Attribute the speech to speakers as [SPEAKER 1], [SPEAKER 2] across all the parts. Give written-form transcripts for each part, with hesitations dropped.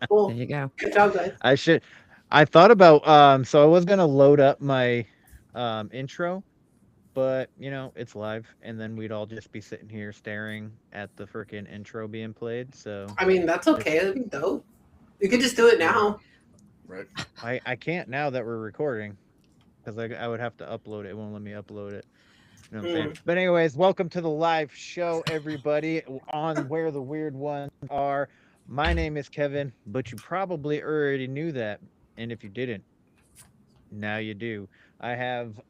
[SPEAKER 1] Cool.
[SPEAKER 2] There you go.
[SPEAKER 1] Good job, guys.
[SPEAKER 3] I thought about so I was gonna load up my intro, but it's live and then we'd all just be sitting here staring at the freaking intro being played. So
[SPEAKER 1] I mean, that's
[SPEAKER 3] just
[SPEAKER 1] okay. That'd be dope. You could just do it
[SPEAKER 3] yeah.
[SPEAKER 1] now.
[SPEAKER 4] Right.
[SPEAKER 3] I can't now that we're recording because I would have to upload it. It won't let me upload it. You know what I'm saying?
[SPEAKER 1] Mm.
[SPEAKER 3] But anyways, welcome to the live show, everybody, on Where the Weird Ones Are. My name is Kevin, but you probably already knew that. And if you didn't, now you do. I have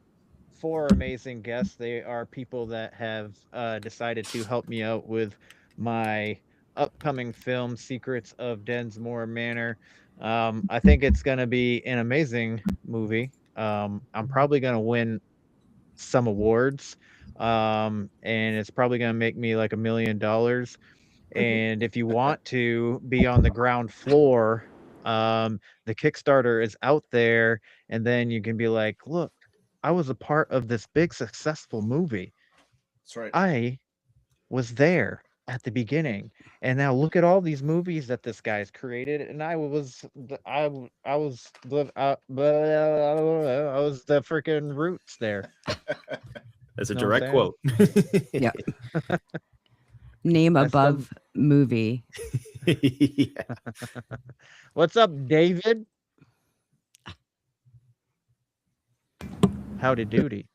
[SPEAKER 3] four amazing guests. They are people that have decided to help me out with my upcoming film, Secrets of Densmore Manor. I think it's going to be an amazing movie. I'm probably going to win some awards. And it's probably going to make me like $1 million. And if you want to be on the ground floor, the Kickstarter is out there, and then you can be like, look, I was a part of this big successful movie.
[SPEAKER 4] That's right.
[SPEAKER 3] I was there at the beginning. And now look at all these movies that this guy's created, and I was I was the freaking roots there.
[SPEAKER 5] That's a
[SPEAKER 3] Know what I'm
[SPEAKER 5] direct
[SPEAKER 3] saying?
[SPEAKER 5] quote.
[SPEAKER 2] Yeah. Name
[SPEAKER 3] That's the
[SPEAKER 2] above movie.
[SPEAKER 5] Yeah.
[SPEAKER 3] What's up, David? Howdy doody.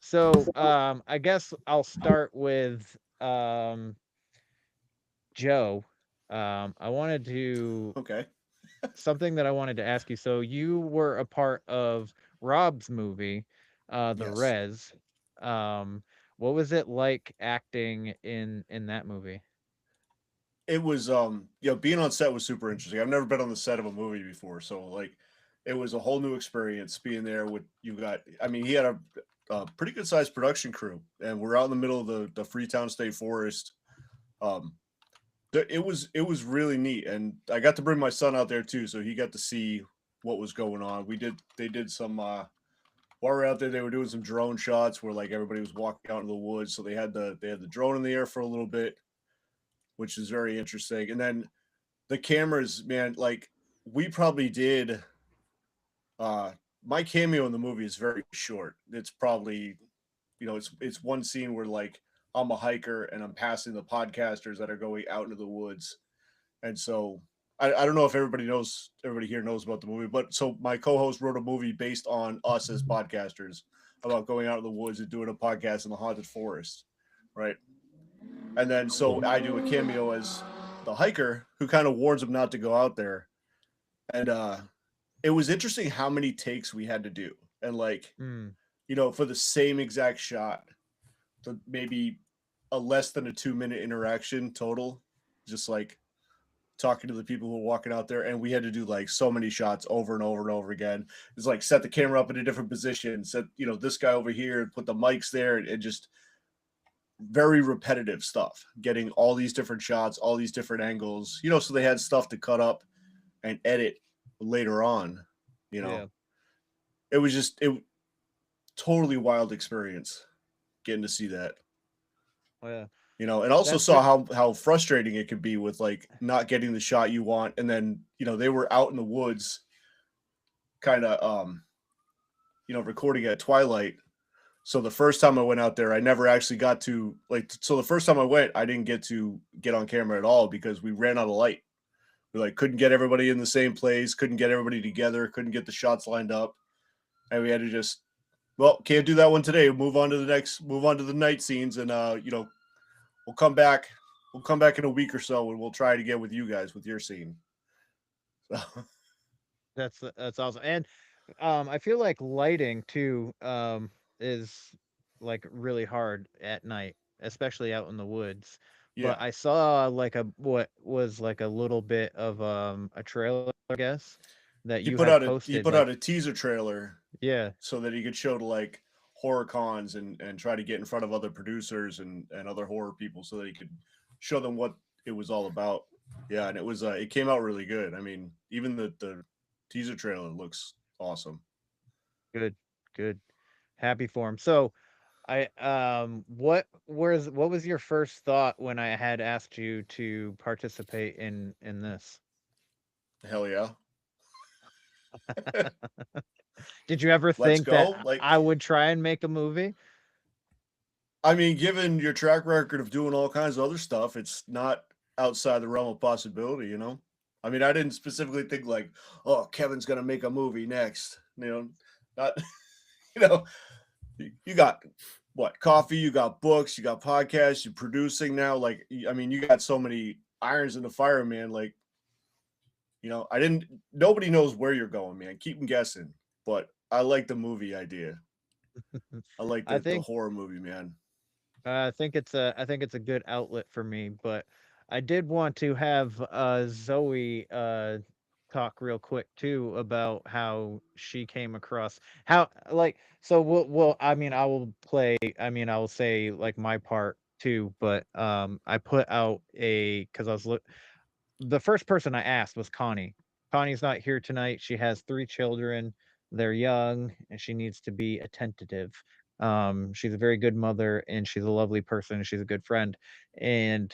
[SPEAKER 3] So, I guess I'll start with Joe. I wanted to
[SPEAKER 4] Okay.
[SPEAKER 3] something that I wanted to ask you. So, you were a part of Rob's movie, The
[SPEAKER 4] Yes.
[SPEAKER 3] Res. Um, what was it like acting in that movie?
[SPEAKER 4] It was being on set was super interesting. I've never been on the set of a movie before, so like it was a whole new experience being there with you got I mean, he had a pretty good sized production crew and we're out in the middle of the Freetown State Forest. Um it was really neat and I got to bring my son out there too, so he got to see what was going on. They did some while we are out there, they were doing some drone shots where like everybody was walking out in the woods. So they had the drone in the air for a little bit, which is very interesting. And then the cameras, man, like we probably did uh my cameo in the movie is very short. It's probably it's one scene where like I'm a hiker and I'm passing the podcasters that are going out into the woods. And so I don't know if everybody here knows about the movie, but so my co-host wrote a movie based on us as podcasters about going out in the woods and doing a podcast in the haunted forest, right? And then so I do a cameo as the hiker who kind of warns him not to go out there. And it was interesting how many takes we had to do. And like,
[SPEAKER 3] Mm,
[SPEAKER 4] for the same exact shot, maybe a less than a 2 minute interaction total, just like talking to the people who were walking out there, and we had to do like so many shots over and over and over again. It's like set the camera up in a different position, set this guy over here, put the mics there, and just very repetitive stuff. Getting all these different shots, all these different angles, so they had stuff to cut up and edit later on. You know,
[SPEAKER 3] yeah.
[SPEAKER 4] it was just it totally wild experience getting to see that.
[SPEAKER 3] Oh, yeah.
[SPEAKER 4] And also
[SPEAKER 3] That's
[SPEAKER 4] saw
[SPEAKER 3] pretty.
[SPEAKER 4] how frustrating it could be with like not getting the shot you want, and then they were out in the woods, kind of recording at twilight. So the first time I went out there, I never actually got to like. So the first time I went, I didn't get to get on camera at all because we ran out of light. We like couldn't get everybody in the same place, couldn't get everybody together, couldn't get the shots lined up, and we had to just can't do that one today. Move on to the night scenes, and we'll come back. We'll come back in a week or so, and we'll try it again with you guys with your scene. So,
[SPEAKER 3] That's awesome. And I feel like lighting too is like really hard at night, especially out in the woods.
[SPEAKER 4] yeah,
[SPEAKER 3] But I saw like a what was like a little bit of a trailer, I guess, that you had
[SPEAKER 4] he
[SPEAKER 3] posted
[SPEAKER 4] put out
[SPEAKER 3] like
[SPEAKER 4] a teaser trailer
[SPEAKER 3] yeah.
[SPEAKER 4] so that he could show to like horror cons and try to get in front of other producers and other horror people so that he could show them what it was all about. Yeah, and it came out really good. I mean, even the teaser trailer looks awesome.
[SPEAKER 3] Good, good. Happy for him. So, what was your first thought when I had asked you to participate in this?
[SPEAKER 4] Hell yeah.
[SPEAKER 3] Did you ever
[SPEAKER 4] Let's
[SPEAKER 3] think that
[SPEAKER 4] go. Like,
[SPEAKER 3] I would try and make a movie?
[SPEAKER 4] I mean, given your track record of doing all kinds of other stuff, it's not outside the realm of possibility, you know? I mean, I didn't specifically think like, oh, Kevin's gonna make a movie next. You know, not you know, you got what coffee, you got books, you got podcasts, you're producing now. Like, I mean, you got so many irons in the fire, man. Like, you know, nobody knows where you're going, man. Keep them guessing. But I like the movie idea. I like
[SPEAKER 3] I
[SPEAKER 4] the
[SPEAKER 3] think
[SPEAKER 4] horror movie, man.
[SPEAKER 3] I think it's a good outlet for me, but I did want to have Zoe talk real quick too about how she came across how like so we'll I mean I will say like my part too, but I put out because I was the first person I asked was Connie. Connie's not here tonight. She has 3 children. They're young and she needs to be attentive. She's a very good mother and she's a lovely person. She's a good friend. And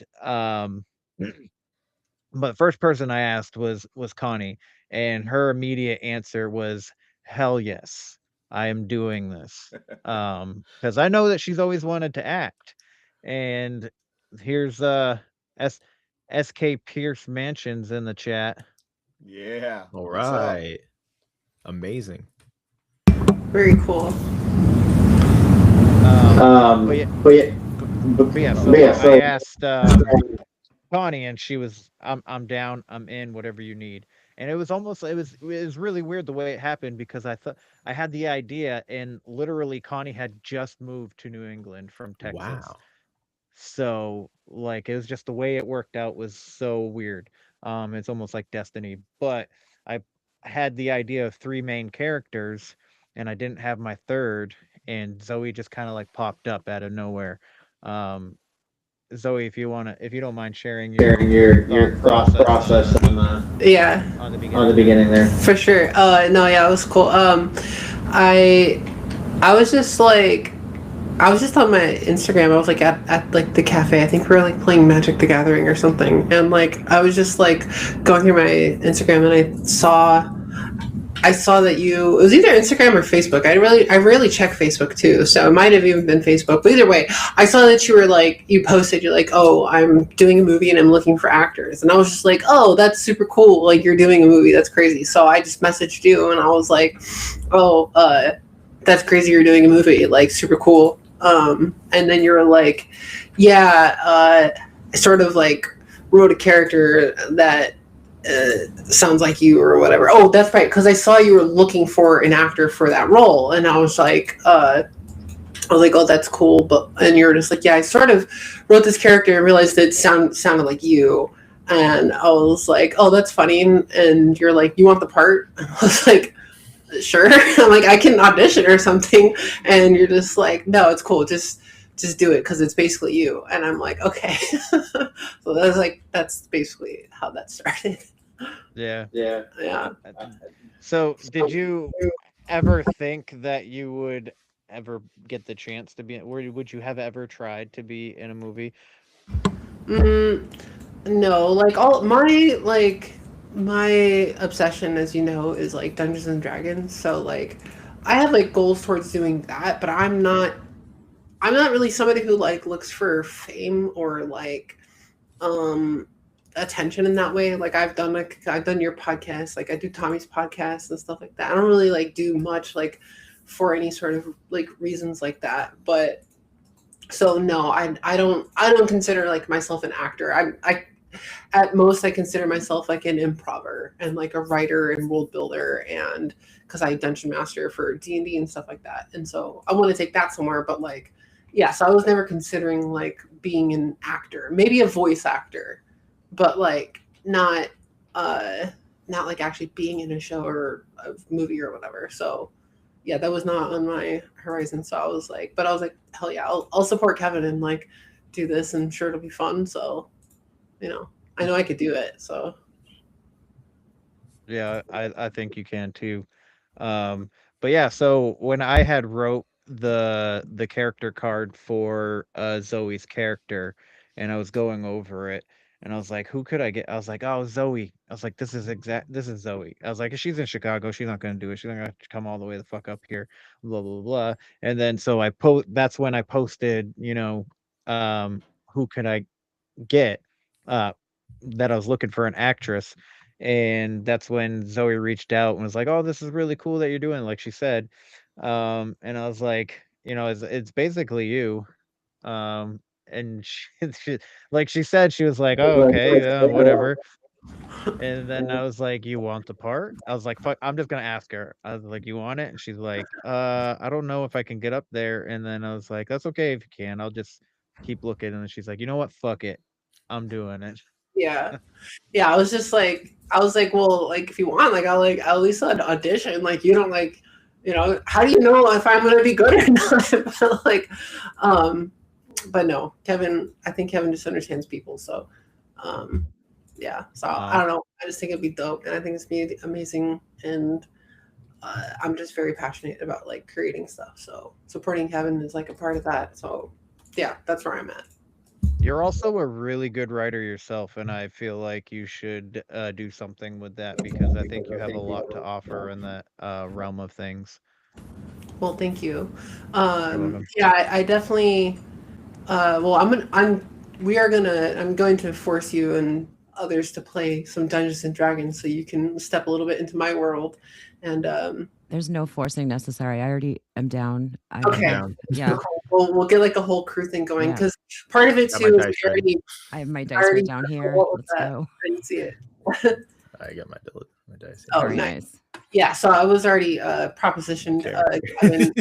[SPEAKER 3] but the first person I asked was Connie, and her immediate answer was hell yes. I am doing this. Because I know that she's always wanted to act. And here's S SK Pierce Mansions in the chat.
[SPEAKER 4] Yeah.
[SPEAKER 5] All
[SPEAKER 4] What's up?
[SPEAKER 5] right. Amazing.
[SPEAKER 1] Very cool.
[SPEAKER 3] But yeah, so I asked Connie, and she was, I'm down, I'm in, whatever you need. And it was really weird the way it happened, because I thought I had the idea, and literally Connie had just moved to New England from Texas.
[SPEAKER 5] Wow.
[SPEAKER 3] So like it was just the way it worked out was so weird. It's almost like destiny. But I had the idea of 3 main characters, and I didn't have my third, and Zoe just kind of like popped up out of nowhere. Zoe, if you don't mind sharing your thought process
[SPEAKER 1] Yeah,
[SPEAKER 3] on the
[SPEAKER 6] beginning there.
[SPEAKER 1] for sure. No, yeah, it was cool. I was just like, I was just on my Instagram. I was like at like the cafe. I think we were like playing Magic the Gathering or something. And like I was just like going through my Instagram, and I saw that it was either Instagram or Facebook. I rarely check Facebook too, so it might have even been Facebook. But either way, I saw that you posted, you're like, oh, I'm doing a movie and I'm looking for actors. And I was just like, oh, that's super cool. Like, you're doing a movie. That's crazy. So I just messaged you and I was like, oh, that's crazy. You're doing a movie. Like, super cool. And then you were like, yeah, I sort of like wrote a character that sounds like you or whatever. Oh, that's right, because I saw you were looking for an actor for that role, and I was like, oh, that's cool. And you were just like, yeah, I sort of wrote this character and realized it sounded like you, and I was like, oh, that's funny. And you're like, you want the part? And I was like, sure. I'm like, I can audition or something, and you're just like, no, it's cool. Just do it because it's basically you. And I'm like, okay. So that's basically how that started.
[SPEAKER 3] Yeah.
[SPEAKER 1] Yeah.
[SPEAKER 3] So did you ever think that you would ever get the chance to be, or would you have ever tried to be in a movie?
[SPEAKER 1] No, like my obsession, as you know, is like Dungeons and Dragons. So like I have like goals towards doing that, but I'm not really somebody who like looks for fame or like attention in that way. Like I've done your podcast, like I do Tommy's podcast and stuff like that. I don't really like do much like for any sort of like reasons like that. But so no, I don't consider like myself an actor. I at most I consider myself like an improver and like a writer and world builder, and because I dungeon master for D&D and stuff like that. And so I want to take that somewhere, but like yeah, so I was never considering like being an actor, maybe a voice actor, but like not like actually being in a show or a movie or whatever. So yeah, that was not on my horizon. So I was like, hell yeah, I'll support Kevin and like do this, and sure it'll be fun. So, you know, I know I could do it. So
[SPEAKER 3] Yeah, I think you can too. But yeah, so when I had wrote the character card for Zoe's character, and I was going over it, and I was like, who could I get? I was like, oh, Zoe. I was like, this is Zoe. I was like, if she's in Chicago, she's not gonna do it. She's not gonna come all the way the fuck up here, blah blah blah. And then so that's when I posted, who could I get uh that I was looking for an actress. And that's when Zoe reached out and was like, "Oh, this is really cool that you're doing," like she said. And I was like, it's basically you. And like she said, she was like, "Oh, okay, yeah, whatever." And then I was like, "You want the part?" I was like, "Fuck, I'm just gonna ask her." I was like, "You want it?" And she's like, I don't know if I can get up there." And then I was like, "That's okay if you can. I'll just keep looking." And then she's like, "You know what? Fuck it. I'm doing it."
[SPEAKER 1] Yeah. Yeah, I was like, well, like if you want, like I'll at least audition. Like you don't like, how do you know if I'm gonna be good or not? But um, but no, Kevin. I think Kevin just understands people. So, yeah. So I don't know. I just think it'd be dope, and I think it's be amazing. And I'm just very passionate about like creating stuff. So supporting Kevin is like a part of that. So yeah, that's where I'm at.
[SPEAKER 3] You're also a really good writer yourself, and I feel like you should do something with that because I think you have a lot to offer in that realm of things.
[SPEAKER 1] Well, thank you.
[SPEAKER 3] You're welcome.
[SPEAKER 1] Yeah, I definitely. Well, I'm going to force you and others to play some Dungeons and Dragons so you can step a little bit into my world. And
[SPEAKER 2] There's no forcing necessary. I already am down.
[SPEAKER 1] okay,
[SPEAKER 5] Down.
[SPEAKER 2] Yeah,
[SPEAKER 1] we'll get like a whole crew thing going
[SPEAKER 2] Yeah.
[SPEAKER 1] because part of it
[SPEAKER 5] Got my
[SPEAKER 1] too is
[SPEAKER 5] dice
[SPEAKER 1] we
[SPEAKER 5] ready.
[SPEAKER 1] already
[SPEAKER 2] I have my
[SPEAKER 1] I
[SPEAKER 2] dice
[SPEAKER 1] already
[SPEAKER 2] right down here.
[SPEAKER 1] what was
[SPEAKER 2] Let's
[SPEAKER 1] that?
[SPEAKER 2] go.
[SPEAKER 1] I didn't see it.
[SPEAKER 5] I got my dice.
[SPEAKER 1] Oh,
[SPEAKER 2] Very
[SPEAKER 1] nice.
[SPEAKER 2] nice.
[SPEAKER 1] Yeah, so I was already propositioned Kevin.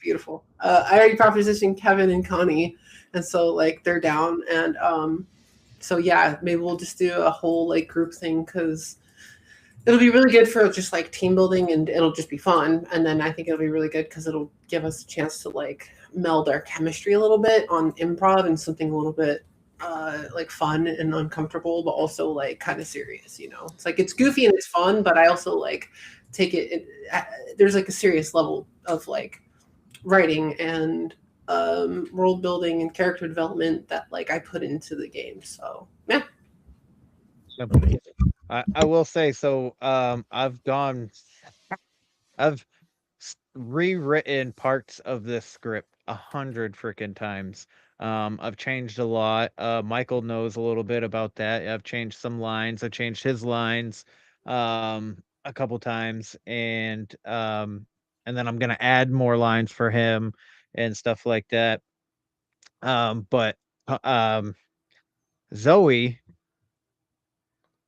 [SPEAKER 1] Beautiful. I already propositioned Kevin and Connie, and so like they're down, and so yeah, maybe we'll just do a whole like group thing because it'll be really good for just like team building, and it'll just be fun. And then I think it'll be really good because it'll give us a chance to like meld our chemistry a little bit on improv and something a little bit like fun and uncomfortable, but also like kind of serious. It's like it's goofy and it's fun, but I also like take there's like a serious level of like writing and world building and character development that like I put into the game. So yeah.
[SPEAKER 3] I will say so. I've rewritten parts of this script 100 freaking times. I've changed a lot. Michael knows a little bit about that. I've changed some lines. I've changed his lines a couple times, and then I'm gonna add more lines for him and stuff like that. But Zoe,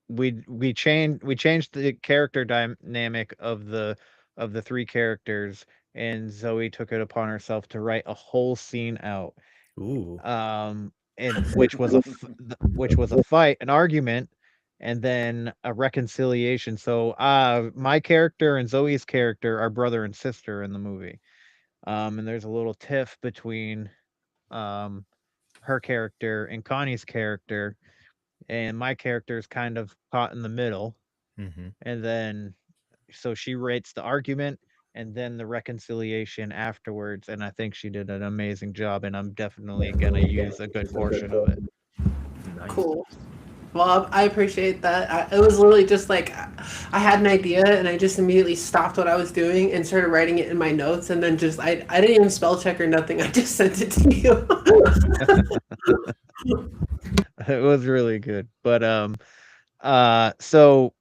[SPEAKER 3] we changed the character dynamic of the three characters, and Zoe took it upon herself to write a whole scene out.
[SPEAKER 5] Ooh.
[SPEAKER 3] And which was a fight, an argument, and then a reconciliation. So my character and Zoe's character are brother and sister in the movie. And there's a little tiff between um her character and Connie's character, and my character is kind of caught in the middle.
[SPEAKER 5] Mm-hmm.
[SPEAKER 3] And then so she rates the argument and then the reconciliation afterwards, and I think she did an amazing job, and I'm definitely gonna use a good portion of it.
[SPEAKER 5] Nice.
[SPEAKER 1] Cool. Well, I appreciate that. It was literally just like I had an idea and I just immediately stopped what I was doing and started writing it in my notes, and then just I didn't even spell check or nothing. I just sent it to you.
[SPEAKER 3] It was really good. But so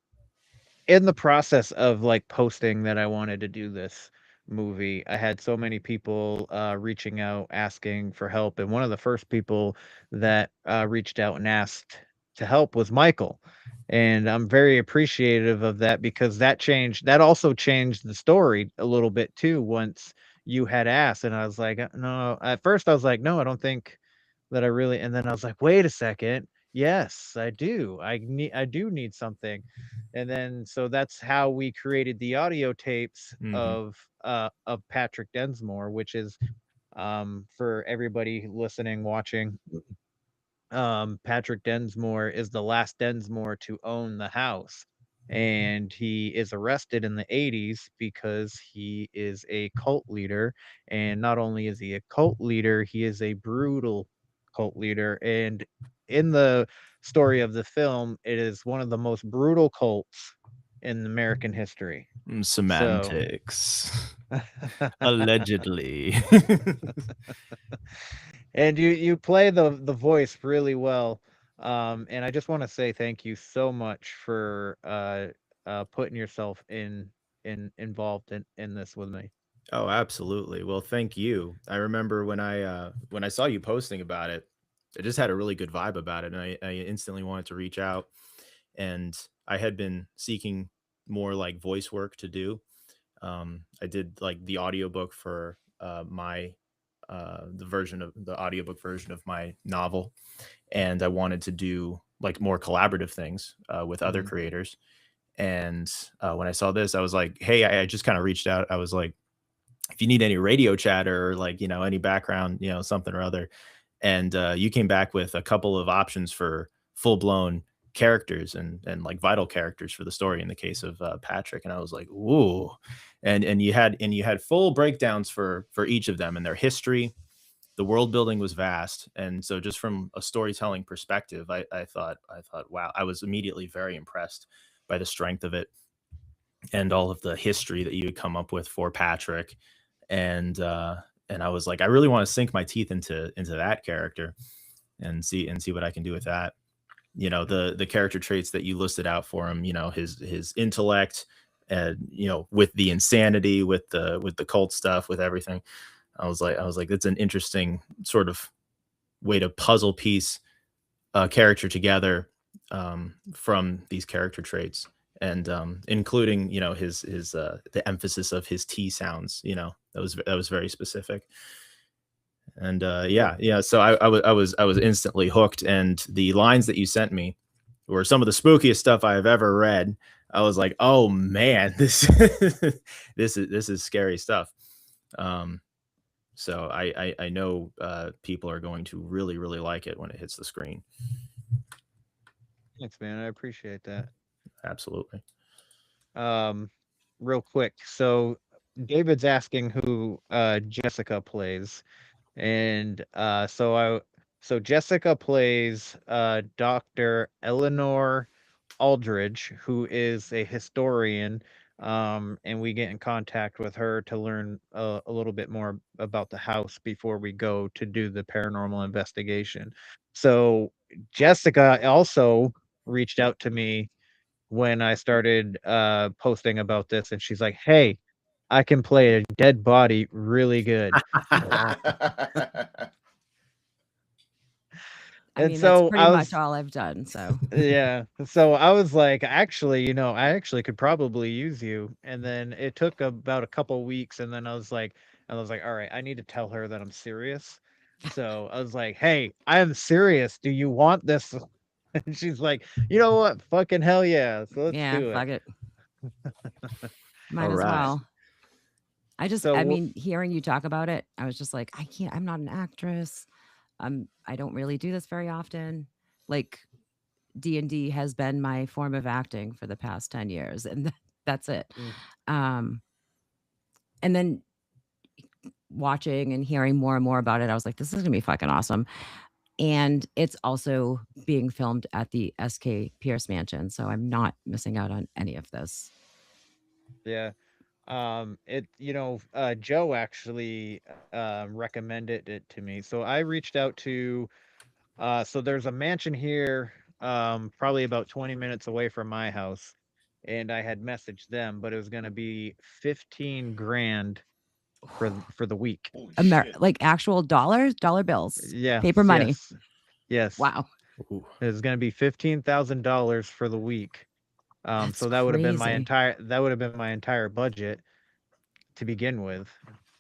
[SPEAKER 3] in the process of like posting that I wanted to do this movie, I had so many people reaching out asking for help, and one of the first people that reached out and asked to help was Michael. And I'm very appreciative of that because that also changed the story a little bit too once you had asked. And I was like, no, at first I was like, no, I don't think that I really, and then I was like, wait a second. Yes, I do. I do need something. And then so that's how we created the audio tapes
[SPEAKER 5] Mhm.
[SPEAKER 3] of Patrick Densmore, which is for everybody listening, watching, Patrick Densmore is the last Densmore to own the house. and he is arrested in the 80s because he is a cult leader. And not only is he a cult leader, he is a brutal cult leader. And in the story of the film, it is one of the most brutal cults in American history.
[SPEAKER 5] Semantics. Allegedly.
[SPEAKER 3] And you play the voice really well. And I just want to say thank you so much for putting yourself involved in this with me.
[SPEAKER 5] Oh, absolutely. Well, thank you. I remember when I saw you posting about it, I just had a really good vibe about it, and I instantly wanted to reach out. And I had been seeking more like voice work to do. I did like the audiobook for my the audiobook version of my novel, and I wanted to do like more collaborative things with other
[SPEAKER 3] Mhm.
[SPEAKER 5] creators. And when I saw this, I was like, hey, I just kind of reached out. I was like, if you need any radio chatter or like, any background, something or other. And you came back with a couple of options for full blown characters and like vital characters for the story in the case of Patrick. And I was like, ooh. And you had full breakdowns for each of them and their history. The world building was vast. And so just from a storytelling perspective, I thought, wow, I was immediately very impressed by the strength of it and all of the history that you had come up with for Patrick. And I was like, I really want to sink my teeth into that character and see what I can do with that. The character traits that you listed out for him, his intellect, and with the insanity, with the cult stuff, with everything. I was like, that's an interesting sort of way to puzzle piece a character together from these character traits, and including his the emphasis of his T sounds. That was very specific. And
[SPEAKER 3] Yeah.
[SPEAKER 5] yeah. So I was instantly hooked, and the lines that you sent me were some of the spookiest stuff I have ever read. I was like, oh man, this this is scary stuff. Um, so I know people are going to really really like it when it hits the screen.
[SPEAKER 3] Thanks, man. I appreciate that.
[SPEAKER 5] Absolutely.
[SPEAKER 3] Um, Real quick. So David's asking who Jessica plays. And so Jessica plays Dr. Eleanor Aldridge, who is a historian. And we get in contact with her to learn a little bit more about the house before we go to do the paranormal investigation. So Jessica also reached out to me when I started posting about this, and she's like, "Hey, I can play a dead body really good."
[SPEAKER 2] I
[SPEAKER 3] And
[SPEAKER 2] mean, that's
[SPEAKER 3] so
[SPEAKER 2] pretty
[SPEAKER 3] I
[SPEAKER 2] much
[SPEAKER 3] was,
[SPEAKER 2] all I've done. So
[SPEAKER 3] yeah. So I was like, actually, I actually could probably use you. And then it took about a couple weeks, and then I was like, all right, I need to tell her that I'm serious. So I was like, hey, I am serious. Do you want this? And she's like, you know what? Fucking hell yeah. So let's
[SPEAKER 2] yeah,
[SPEAKER 3] do it.
[SPEAKER 2] fuck it. Might
[SPEAKER 5] All
[SPEAKER 2] as
[SPEAKER 5] right.
[SPEAKER 2] well.
[SPEAKER 3] So
[SPEAKER 2] I mean, hearing you talk about it, I was just like, I can't, I'm not an actress. I don't really do this very often. Like D&D has been my form of acting for the past 10 years, and that's it.
[SPEAKER 3] Mm.
[SPEAKER 2] Um, and then watching and hearing more and more about it, I was like, this is gonna be fucking awesome. And it's also being filmed at the SK Pierce Mansion, so I'm not missing out on any of this.
[SPEAKER 3] yeah. Joe actually recommended it to me. So I reached out to so there's a mansion here, probably about 20 minutes away from my house, and I had messaged them, but it was gonna be 15 grand for the week.
[SPEAKER 4] Holy shit.
[SPEAKER 2] Like actual dollar bills,
[SPEAKER 3] Yeah,
[SPEAKER 2] paper money.
[SPEAKER 3] yes.
[SPEAKER 2] Wow,
[SPEAKER 5] Ooh.
[SPEAKER 3] It was gonna be $15,000 for the week.
[SPEAKER 2] that's
[SPEAKER 3] So that would have been
[SPEAKER 2] crazy.
[SPEAKER 3] my entire budget to begin with.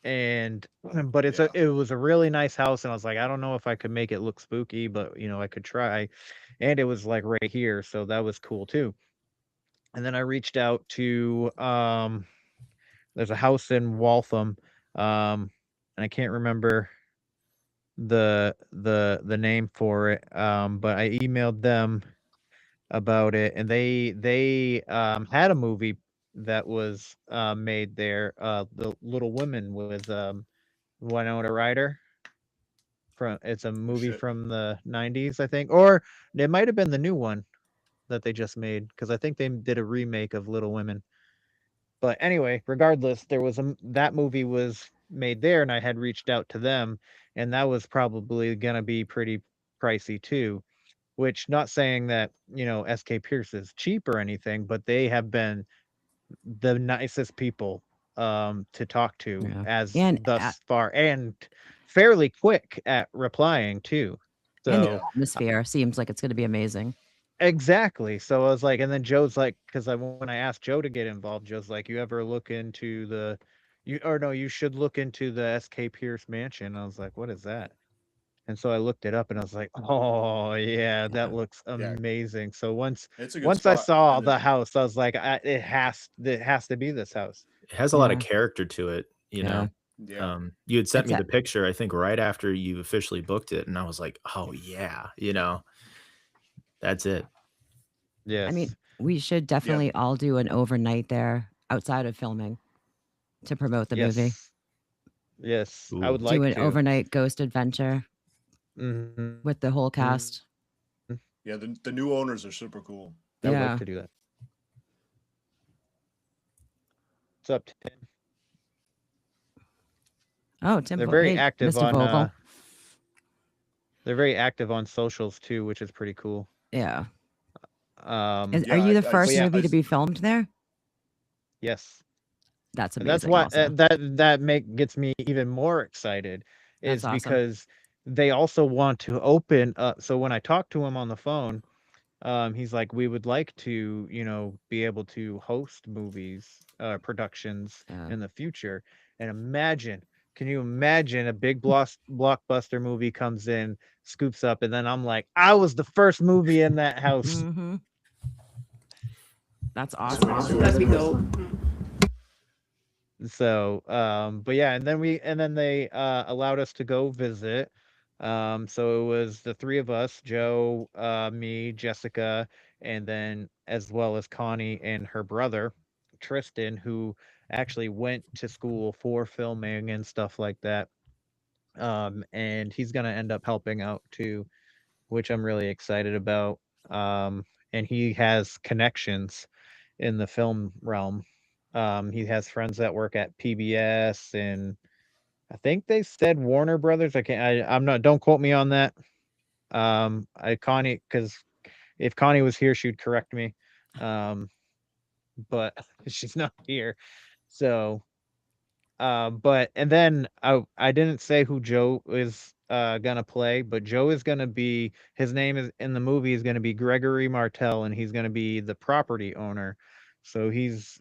[SPEAKER 3] And but
[SPEAKER 4] Yeah.
[SPEAKER 3] it was a really nice house, and I was like, I don't know if I could make it look spooky, but I could try. And it was like right here, so that was cool too. And then I reached out to there's a house in Waltham, and I can't remember the name for it, but I emailed them about it, and they had a movie that was made there, The Little Women with Winona Ryder. It's a
[SPEAKER 4] Oh,
[SPEAKER 3] movie
[SPEAKER 4] shit.
[SPEAKER 3] from the 90s, I think, or it might have been the new one that they just made, because I think they did a remake of Little Women. But anyway, regardless, there was that movie was made there, and I had reached out to them, and that was probably gonna be pretty pricey too. Which, not saying that SK Pierce is cheap or anything, but they have been the nicest people to talk to
[SPEAKER 2] Yeah.
[SPEAKER 3] as
[SPEAKER 2] And
[SPEAKER 3] thus far, and fairly quick at replying too.
[SPEAKER 2] and the
[SPEAKER 3] So
[SPEAKER 2] atmosphere seems like it's going to be amazing.
[SPEAKER 3] exactly. So I was like, and then Joe's like, because when I asked Joe to get involved, Joe's like, you ever look into you should look into the SK Pierce Mansion. I was like, what is that? And so I looked it up, and I was like, oh yeah, that looks
[SPEAKER 4] Yeah.
[SPEAKER 3] amazing. So once
[SPEAKER 4] It's a good
[SPEAKER 3] once I
[SPEAKER 4] spot.
[SPEAKER 3] saw
[SPEAKER 4] And
[SPEAKER 3] the house, I was like, it has to be this house.
[SPEAKER 5] It has a lot of
[SPEAKER 2] Yeah.
[SPEAKER 5] character to it, you know.
[SPEAKER 4] yeah.
[SPEAKER 5] You had sent
[SPEAKER 2] It's
[SPEAKER 5] me
[SPEAKER 2] a-
[SPEAKER 5] the picture, I think, right after you officially booked it, and I was like, "Oh yeah," that's it.
[SPEAKER 3] Yes.
[SPEAKER 2] I mean, we should definitely all do an overnight there outside of filming to promote the movie.
[SPEAKER 3] Yes. I
[SPEAKER 5] Ooh.
[SPEAKER 3] would like
[SPEAKER 2] Do an
[SPEAKER 3] to.
[SPEAKER 2] overnight ghost adventure
[SPEAKER 3] Mhm.
[SPEAKER 2] with the whole cast.
[SPEAKER 4] Yeah, the new owners are super cool.
[SPEAKER 3] I would
[SPEAKER 2] Yeah.
[SPEAKER 3] like to do that. What's up, Tim?
[SPEAKER 2] Oh, Tim.
[SPEAKER 3] They're very
[SPEAKER 2] hey,
[SPEAKER 3] active
[SPEAKER 2] Mr.
[SPEAKER 3] on
[SPEAKER 2] Vogel.
[SPEAKER 3] they're very active on socials too, which is pretty cool.
[SPEAKER 2] Yeah.
[SPEAKER 3] Yeah,
[SPEAKER 2] Are you the
[SPEAKER 4] I
[SPEAKER 2] first
[SPEAKER 4] see-
[SPEAKER 2] movie
[SPEAKER 4] I
[SPEAKER 2] to
[SPEAKER 4] s-
[SPEAKER 2] be filmed there?
[SPEAKER 3] yes.
[SPEAKER 2] That's
[SPEAKER 3] And
[SPEAKER 2] amazing.
[SPEAKER 3] that's why
[SPEAKER 2] also.
[SPEAKER 3] that gets me even more excited,
[SPEAKER 2] That's
[SPEAKER 3] is
[SPEAKER 2] awesome.
[SPEAKER 3] because they also want to open up. So when I talked to him on the phone, he's like, we would like to be able to host movies productions
[SPEAKER 2] Yeah.
[SPEAKER 3] in the future. And can you imagine a big blockbuster movie comes in, scoops up, and then I'm like, I was the first movie in that house.
[SPEAKER 2] Mm-hmm. That's awesome.
[SPEAKER 1] That'd be dope.
[SPEAKER 3] So but yeah, and then they allowed us to go visit. So it was the three of us, Joe, me, Jessica, and then as well as Connie and her brother Tristan, who actually went to school for filming and stuff like that. And he's gonna end up helping out too, which I'm really excited about. And he has connections in the film realm. He has friends that work at PBS, and I think they said Warner Brothers. I'm not. Don't quote me on that. Connie, because if Connie was here, she'd correct me. But she's not here. So, but and then I didn't say who Joe is gonna play, but Joe is gonna be, his name is in the movie is gonna be Gregory Martel, and he's gonna be the property owner. So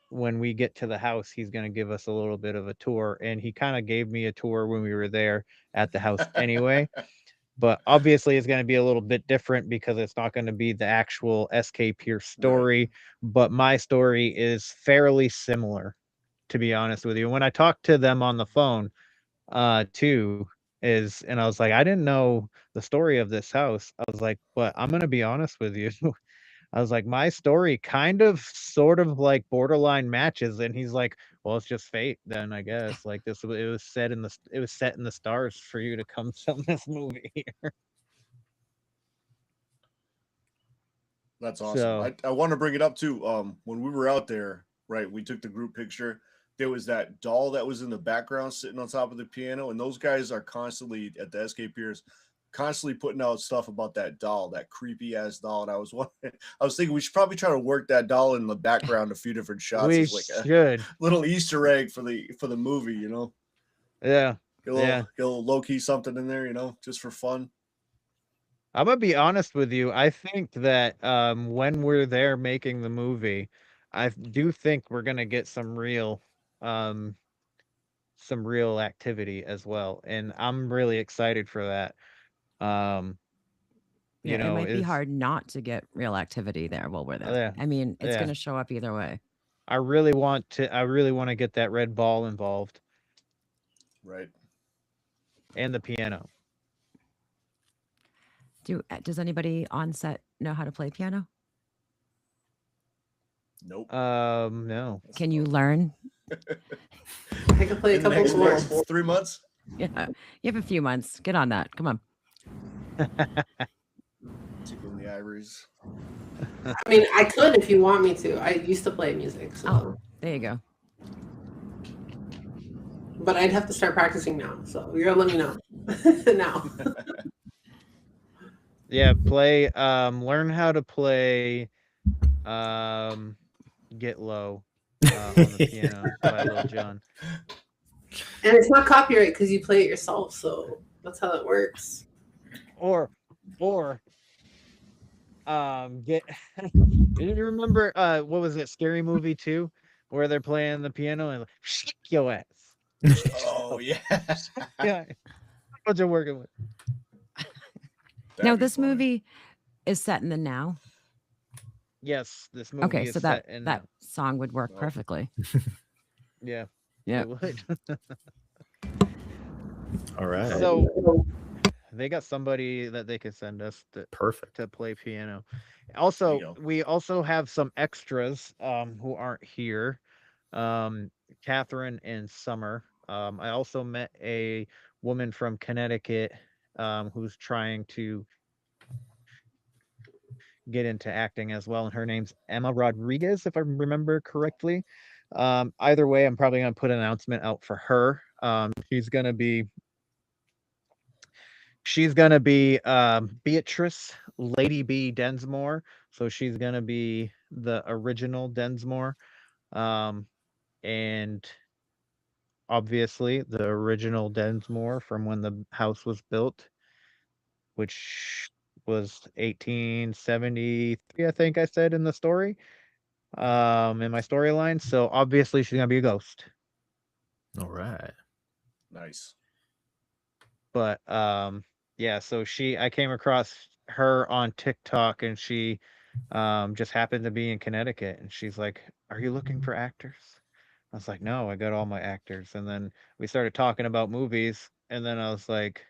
[SPEAKER 3] when we get to the house, he's gonna give us a little bit of a tour, and he kind of gave me a tour when we were there at the house anyway. But obviously it's going to be a little bit different because it's not going to be the actual SK Pierce story, but my story is fairly similar, to be honest with you. When I talked to them on the phone, too, and I was like, I didn't know the story of this house. I was like, but I'm gonna be honest with you. I was like, my story kind of sort of like borderline matches. And he's like, well, it's just fate then, I guess. Like it was set in the stars for you to come film this movie here.
[SPEAKER 4] That's awesome.
[SPEAKER 3] So
[SPEAKER 4] I want to bring it up too. When we were out there, right, we took the group picture. There was that doll that was in the background sitting on top of the piano, and those guys are constantly at the SK Pierce, constantly putting out stuff about that doll, that creepy ass doll. And I was wondering, I was thinking we should probably try to work that doll in the background, a few different shots.
[SPEAKER 3] we
[SPEAKER 4] as like a
[SPEAKER 3] should.
[SPEAKER 4] little Easter egg for the movie,
[SPEAKER 3] Yeah.
[SPEAKER 4] Get a little low key something in there, just for fun.
[SPEAKER 3] I'm gonna be honest with you. I think that when we're there making the movie, I do think we're gonna get some real activity as well, and I'm really excited for that.
[SPEAKER 2] Yeah, it might be hard not to get real activity there while we're there.
[SPEAKER 3] Yeah,
[SPEAKER 2] I mean, it's
[SPEAKER 3] yeah.
[SPEAKER 2] going to show up either way.
[SPEAKER 3] I really want to get that red ball involved,
[SPEAKER 4] Right.
[SPEAKER 3] and the piano.
[SPEAKER 2] Does anybody on set know how to play piano?
[SPEAKER 4] Nope.
[SPEAKER 3] No.
[SPEAKER 2] Can you learn?
[SPEAKER 1] I could play a
[SPEAKER 4] In the
[SPEAKER 1] couple
[SPEAKER 4] next
[SPEAKER 1] more.
[SPEAKER 4] next 3 months?
[SPEAKER 2] Yeah, you have a few months. Get on that. Come on.
[SPEAKER 4] Tickling the ivories.
[SPEAKER 1] I mean, I could if you want me to. I used to play music, so.
[SPEAKER 2] Oh, there you go.
[SPEAKER 1] But I'd have to start practicing now. So you're gonna let me know now.
[SPEAKER 3] Yeah, play. Learn how to play. Get Low on the piano by Lil Jon.
[SPEAKER 1] And it's not copyright because you play it yourself. So that's how that works.
[SPEAKER 3] Or get. Did you remember what was it? Scary Movie 2, where they're playing the piano and like, shake your ass.
[SPEAKER 4] Oh yeah.
[SPEAKER 3] Yeah, what you're working with.
[SPEAKER 4] That'd
[SPEAKER 2] Now,
[SPEAKER 4] be
[SPEAKER 2] this
[SPEAKER 4] funny.
[SPEAKER 2] movie is set in the now.
[SPEAKER 3] Yes, this movie
[SPEAKER 2] Okay,
[SPEAKER 3] is
[SPEAKER 2] so that
[SPEAKER 3] set in
[SPEAKER 2] that song would work
[SPEAKER 4] Oh.
[SPEAKER 2] perfectly.
[SPEAKER 3] yeah,
[SPEAKER 2] Yeah.
[SPEAKER 3] it would.
[SPEAKER 5] All right.
[SPEAKER 3] So they got somebody that they could send us
[SPEAKER 5] Perfect.
[SPEAKER 3] to play piano.
[SPEAKER 4] There
[SPEAKER 3] Also,
[SPEAKER 4] you go.
[SPEAKER 3] we also have some extras who aren't here. Catherine and Summer. I also met a woman from Connecticut who's trying to get into acting as well, and her name's Emma Rodriguez, if I remember correctly. Either way, I'm probably gonna put an announcement out for her. She's gonna be Beatrice Lady B Densmore. So she's gonna be the original Densmore. And obviously the original Densmore from when the house was built, which was 1873, I think I said in the story. In my storyline. So obviously she's gonna be a ghost.
[SPEAKER 5] All right.
[SPEAKER 4] Nice.
[SPEAKER 3] But yeah, so I came across her on TikTok, and she just happened to be in Connecticut, and she's like, "Are you looking for actors?" I was like, "No, I got all my actors." And then we started talking about movies, and then I was like,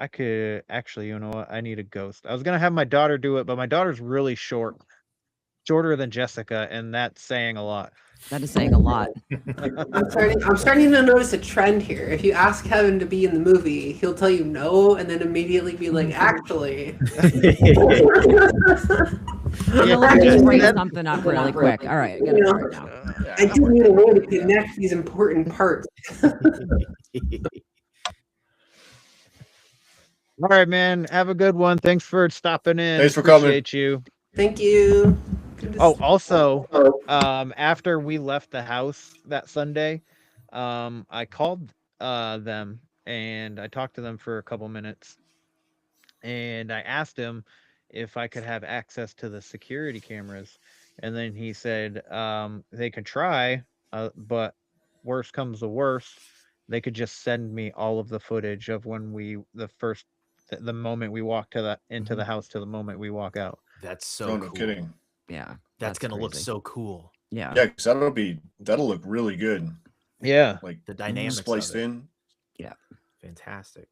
[SPEAKER 3] I could actually, you know what? I need a ghost. I was gonna have my daughter do it, but my daughter's really shorter than Jessica, and that's saying a lot.
[SPEAKER 2] That is saying a lot.
[SPEAKER 1] I'm starting to notice a trend here. If you ask Kevin to be in the movie, he'll tell you no, and then immediately be like, "Actually."
[SPEAKER 2] Yeah, let me just bring something up really quick. All right, I gotta
[SPEAKER 1] Yeah.
[SPEAKER 2] start now.
[SPEAKER 1] I do need a way to connect these important parts.
[SPEAKER 3] All right, man. Have a good one. Thanks for stopping in.
[SPEAKER 4] Thanks for coming.
[SPEAKER 3] Appreciate you.
[SPEAKER 1] Thank you. Good to
[SPEAKER 3] Oh,
[SPEAKER 1] see-
[SPEAKER 3] also, after we left the house that Sunday, I called them and I talked to them for a couple minutes, and I asked him if I could have access to the security cameras, and then he said they could try, but worst comes to worst, they could just send me all of the footage of when the moment we walk into the house to the moment we walk out.
[SPEAKER 5] That's so
[SPEAKER 4] No,
[SPEAKER 5] cool.
[SPEAKER 4] no kidding.
[SPEAKER 2] Yeah,
[SPEAKER 5] That's gonna look
[SPEAKER 2] crazy.
[SPEAKER 5] so cool.
[SPEAKER 2] Yeah.
[SPEAKER 4] Yeah, because that'll look really good.
[SPEAKER 3] Yeah.
[SPEAKER 4] Like
[SPEAKER 5] The dynamics of
[SPEAKER 4] spliced
[SPEAKER 5] it.
[SPEAKER 4] in.
[SPEAKER 5] Fantastic.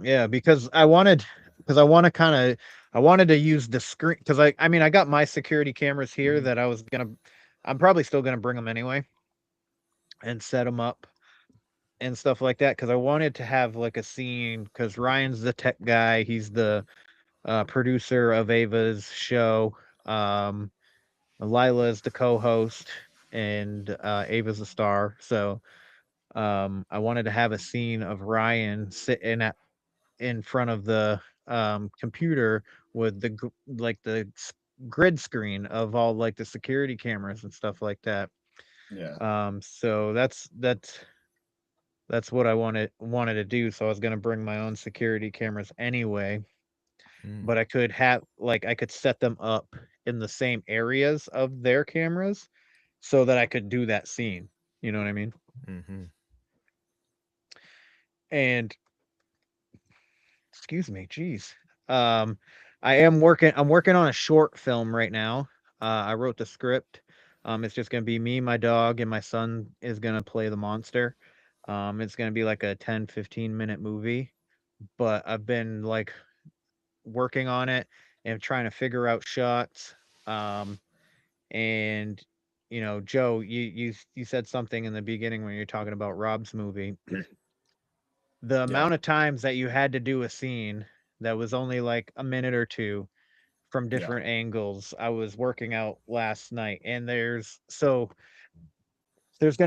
[SPEAKER 3] Yeah, because I wanted to use the screen, because I mean I got my security cameras here that I'm probably still gonna bring them anyway and set them up and stuff like that, because I wanted to have like a scene, because Ryan's the tech guy, he's the producer of Ava's show, Lila's the co-host, and Ava's the star. So I wanted to have a scene of Ryan sitting in front of the computer with the grid screen of all like the security cameras and stuff like that.
[SPEAKER 4] Yeah.
[SPEAKER 3] So that's what I wanted to do. So I was gonna bring my own security cameras anyway,
[SPEAKER 5] Mm.
[SPEAKER 3] but I could set them up in the same areas of their cameras so that I could do that scene. You know what I mean?
[SPEAKER 5] Mm-hmm.
[SPEAKER 3] And excuse me, geez. I'm working on a short film right now. I wrote the script. It's just gonna be me, my dog, and my son is gonna play the monster. It's gonna be like a 10-15 minute movie, but I've been like working on it and trying to figure out shots. And Joe, you said something in the beginning when you're talking about Rob's movie. The amount of times that you had to do a scene that was only like a minute or two from different angles. I was working out last night, and there's going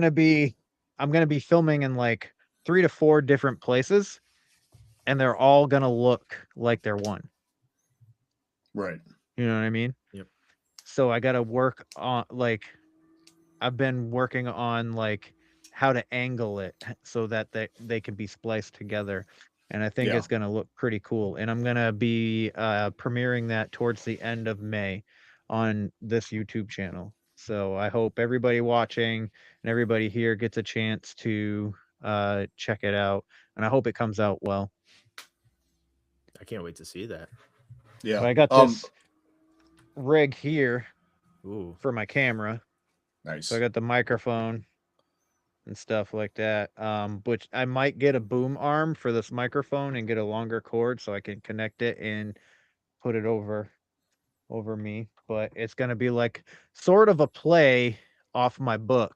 [SPEAKER 3] to be I'm going to be filming in like 3 to 4 different places, and they're all going to look like they're one.
[SPEAKER 4] Right.
[SPEAKER 3] You know what I mean?
[SPEAKER 5] Yep.
[SPEAKER 3] So I got to work on I've been working on like how to angle it so that they can be spliced together. And I think
[SPEAKER 4] Yeah.
[SPEAKER 3] it's going to look pretty cool. And I'm going to be premiering that towards the end of May on this YouTube channel. So I hope everybody watching and everybody here gets a chance to check it out. And I hope it comes out well.
[SPEAKER 5] I can't wait to see that.
[SPEAKER 4] Yeah.
[SPEAKER 3] So I got this rig here
[SPEAKER 5] Ooh.
[SPEAKER 3] for my camera.
[SPEAKER 4] Nice.
[SPEAKER 3] So I got the microphone and stuff like that. Which I might get a boom arm for this microphone and get a longer cord so I can connect it and put it over me. But it's gonna be like sort of a play off my book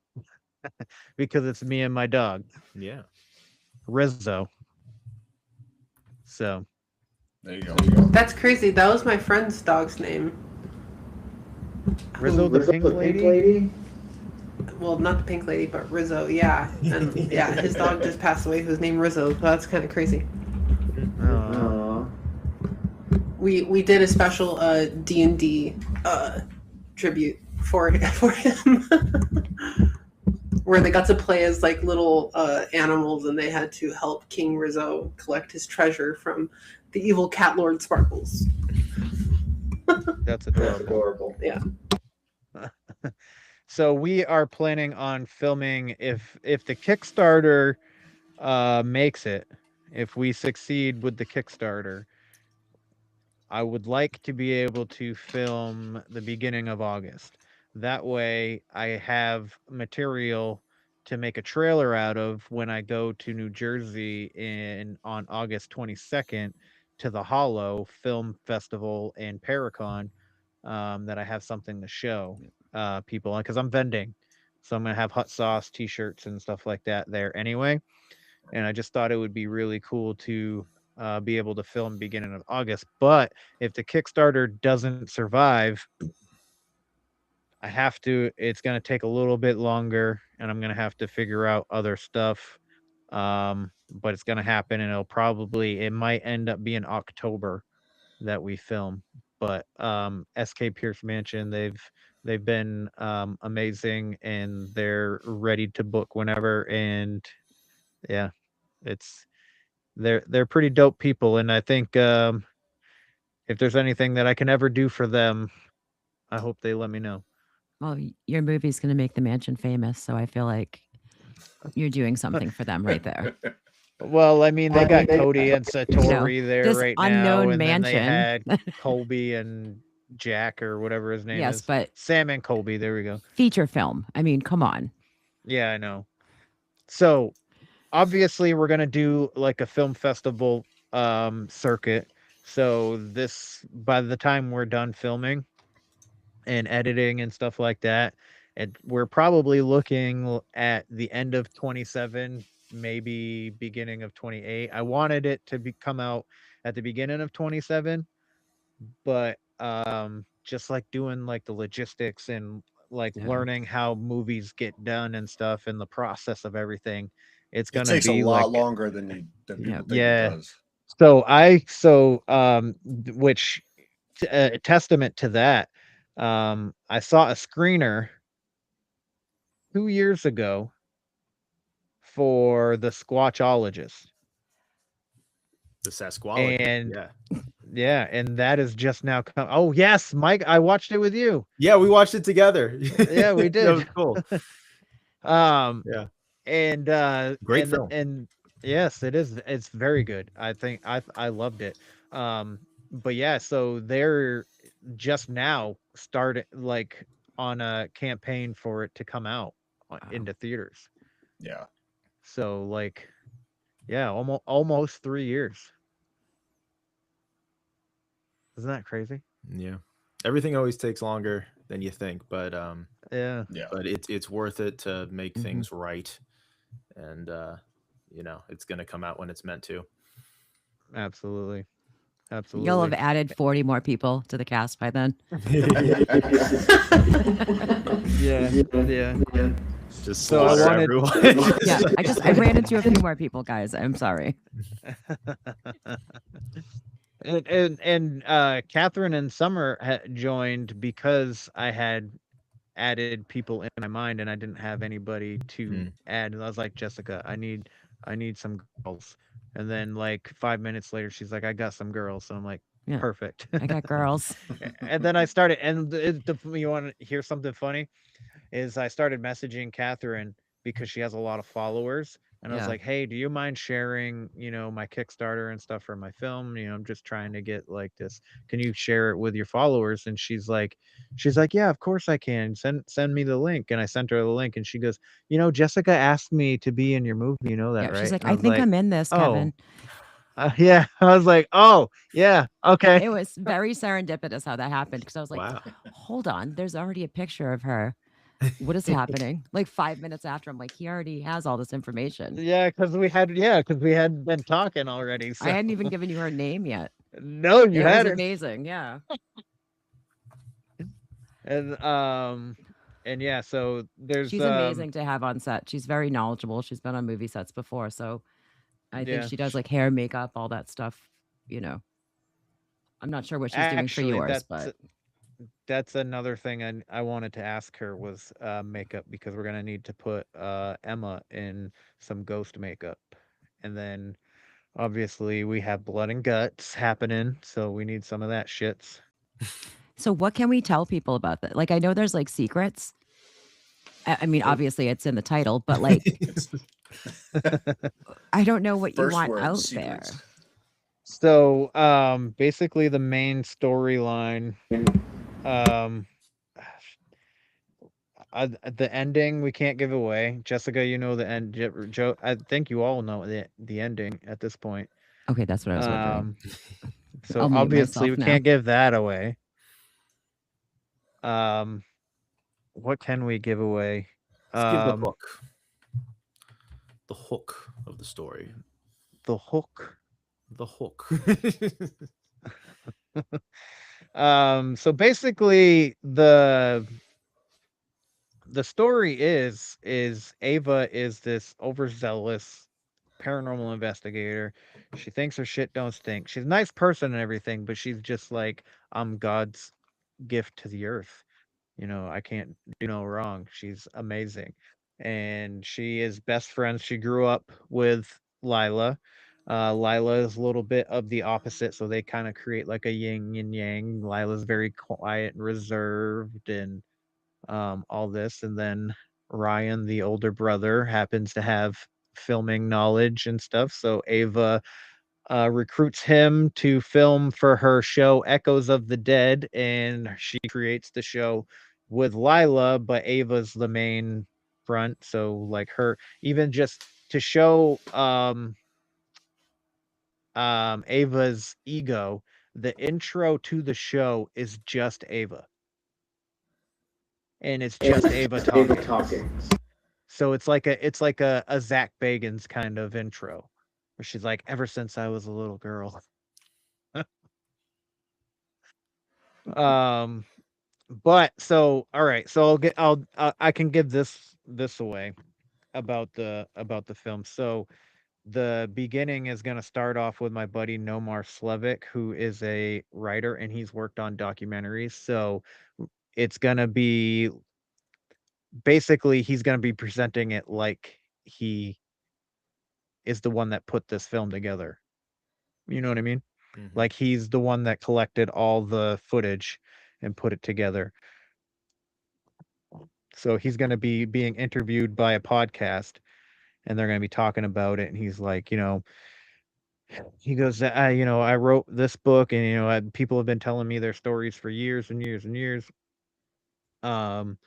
[SPEAKER 3] because it's me and my dog,
[SPEAKER 5] Yeah.
[SPEAKER 3] Rizzo. So
[SPEAKER 4] There you go.
[SPEAKER 1] That's crazy. That was my friend's dog's name.
[SPEAKER 3] Rizzo the pink lady?
[SPEAKER 1] Well, not the pink lady, but Rizzo. Yeah, and yeah, his dog just passed away, who's named Rizzo. So that's kind of crazy. We did a special D&D tribute for him, where they got to play as like little animals, and they had to help King Rizzo collect his treasure from the evil cat lord Sparkles.
[SPEAKER 3] That's adorable.
[SPEAKER 1] Yeah.
[SPEAKER 3] So we are planning on filming if the Kickstarter makes it, if we succeed with the Kickstarter, I would like to be able to film the beginning of August. That way I have material to make a trailer out of when I go to New Jersey on August 22nd to the Hollow Film Festival and Paracon, that I have something to show people, because I'm vending. So I'm going to have hot sauce, t-shirts and stuff like that there anyway. And I just thought it would be really cool to be able to film beginning of August. But if the Kickstarter doesn't survive, it's going to take a little bit longer, and I'm going to have to figure out other stuff. But it's going to happen, and it might end up being October that we film. But SK Pierce Mansion, they've been amazing, and they're ready to book whenever. And yeah, they're pretty dope people, and I think if there's anything that I can ever do for them, I hope they let me know.
[SPEAKER 2] Well, your movie's going to make the mansion famous, so I feel like you're doing something for them right there.
[SPEAKER 3] Well, I mean, they got Cody and Satori there
[SPEAKER 2] this
[SPEAKER 3] right now,
[SPEAKER 2] unknown
[SPEAKER 3] and then they
[SPEAKER 2] mansion.
[SPEAKER 3] had Colby and Jack or whatever his name is.
[SPEAKER 2] Yes, but
[SPEAKER 3] Sam and Colby. There we go.
[SPEAKER 2] feature film. I mean, come on.
[SPEAKER 3] Yeah, I know. So obviously we're gonna do like a film festival circuit. So by the time we're done filming and editing and stuff like that, and we're probably looking at the end of 27, maybe beginning of 28. I wanted it to come out at the beginning of 27, but just like doing like the logistics and like learning how movies get done and stuff and the process of everything, it
[SPEAKER 4] takes a lot longer than people think it does.
[SPEAKER 3] Which a testament to that, I saw a screener 2 years ago for the Squatchologist.
[SPEAKER 5] The Sasquatch.
[SPEAKER 3] And yeah, and that is just now come. Oh yes, Mike, I watched it with you.
[SPEAKER 5] Yeah, we watched it together.
[SPEAKER 3] Yeah, we did.
[SPEAKER 5] That was cool.
[SPEAKER 3] Yeah. And
[SPEAKER 5] great film.
[SPEAKER 3] And yes, it is. It's very good. I think I loved it. But yeah, so they're just now started like on a campaign for it to come out into theaters.
[SPEAKER 4] Yeah.
[SPEAKER 3] So like, yeah, almost 3 years. Isn't that crazy?
[SPEAKER 5] Yeah. everything always takes longer than you think, but
[SPEAKER 3] Yeah.
[SPEAKER 4] Yeah.
[SPEAKER 5] it's worth it to make
[SPEAKER 2] Mhm.
[SPEAKER 5] things right, and it's gonna come out when it's meant to.
[SPEAKER 3] Absolutely.
[SPEAKER 2] You'll
[SPEAKER 3] Absolutely.
[SPEAKER 2] have added 40 more people to the cast by then.
[SPEAKER 3] Yeah. Yeah.
[SPEAKER 5] Just
[SPEAKER 3] So I
[SPEAKER 5] slaughter
[SPEAKER 3] wanted-
[SPEAKER 5] everyone.
[SPEAKER 2] Yeah, I ran into a few more people, guys. I'm sorry.
[SPEAKER 3] and Catherine and Summer joined because I had added people in my mind and I didn't have anybody to add, and I was like, Jessica, I need some girls. And then like 5 minutes later she's like, I got some girls. So I'm like,
[SPEAKER 2] Yeah.
[SPEAKER 3] perfect.
[SPEAKER 2] I got girls.
[SPEAKER 3] And then I started, and you want to hear something funny? Is I started messaging Catherine because she has a lot of followers. And I was
[SPEAKER 2] Yeah.
[SPEAKER 3] like, hey, do you mind sharing, my Kickstarter and stuff for my film? I'm just trying to get like this. Can you share it with your followers? And she's like, yeah, of course I can. Send me the link. And I sent her the link and she goes, Jessica asked me to be in your movie. You know that,
[SPEAKER 2] Yeah,
[SPEAKER 3] right?
[SPEAKER 2] she's like,
[SPEAKER 3] And
[SPEAKER 2] I
[SPEAKER 3] was
[SPEAKER 2] think
[SPEAKER 3] like,
[SPEAKER 2] I'm in this,
[SPEAKER 3] "Oh."
[SPEAKER 2] Kevin.
[SPEAKER 3] Yeah. I was like, oh, yeah. Okay.
[SPEAKER 2] It was very serendipitous how that happened because I was like,
[SPEAKER 5] Wow.
[SPEAKER 2] hold on, there's already a picture of her. What is happening? Like 5 minutes after, I'm like, he already has all this information.
[SPEAKER 3] Yeah, because we had been talking already. So
[SPEAKER 2] I hadn't even given you her name yet.
[SPEAKER 3] no, you
[SPEAKER 2] It was
[SPEAKER 3] hadn't.
[SPEAKER 2] amazing. Yeah.
[SPEAKER 3] And yeah, so there's
[SPEAKER 2] She's amazing to have on set. She's very knowledgeable. She's been on movie sets before. So I
[SPEAKER 3] Yeah.
[SPEAKER 2] think she does like hair, makeup, all that stuff. I'm not sure what she's doing for
[SPEAKER 3] Actually,
[SPEAKER 2] yours, but
[SPEAKER 3] that's another thing I wanted to ask her was makeup, because we're gonna need to put Emma in some ghost makeup. And then obviously we have blood and guts happening, so we need some of that shits.
[SPEAKER 2] so what can we tell people about that? Like, I know there's like secrets. I mean, obviously it's in the title, but like, I don't know what you
[SPEAKER 4] First
[SPEAKER 2] want
[SPEAKER 4] word,
[SPEAKER 2] out
[SPEAKER 4] secrets.
[SPEAKER 2] there.
[SPEAKER 3] So basically the main storyline, the ending we can't give away. Jessica, you know the end. Joe, I think you all know the ending at this point.
[SPEAKER 2] Okay, that's what I was wondering.
[SPEAKER 3] So
[SPEAKER 2] I'll mute
[SPEAKER 3] obviously we
[SPEAKER 2] myself now.
[SPEAKER 3] can't give that away. What can we give away?
[SPEAKER 5] Let's give the hook. The hook of the story.
[SPEAKER 3] The hook.
[SPEAKER 5] The hook.
[SPEAKER 3] So basically the story is Ava is this overzealous paranormal investigator. She thinks her shit don't stink. She's a nice person and everything, but she's just like, I'm God's gift to the earth. I can't do no wrong. She's amazing. And she is best friends. She grew up with Lila. Lila is a little bit of the opposite, so they kind of create like a yin and yang. Lila's very quiet and reserved and all this. And then Ryan, the older brother, happens to have filming knowledge and stuff. So Ava recruits him to film for her show Echoes of the Dead, and she creates the show with Lila, but Ava's the main front. So like her, even just to show Ava's ego, the intro to the show is just Ava. And it's just Ava talking. So it's like a Zach Bagans kind of intro, where she's like, ever since I was a little girl. But so all right, so I can give this away about the film. So the beginning is going to start off with my buddy Nomar Slevik, who is a writer and he's worked on documentaries. So it's going to be basically he's going to be presenting it like he is the one that put this film together. You know what I mean?
[SPEAKER 5] Mhm.
[SPEAKER 3] Like he's the one that collected all the footage and put it together. So he's going to be being interviewed by a podcast and they're going to be talking about it. And he's like, he goes, I wrote this book and, people have been telling me their stories for years and years and years. And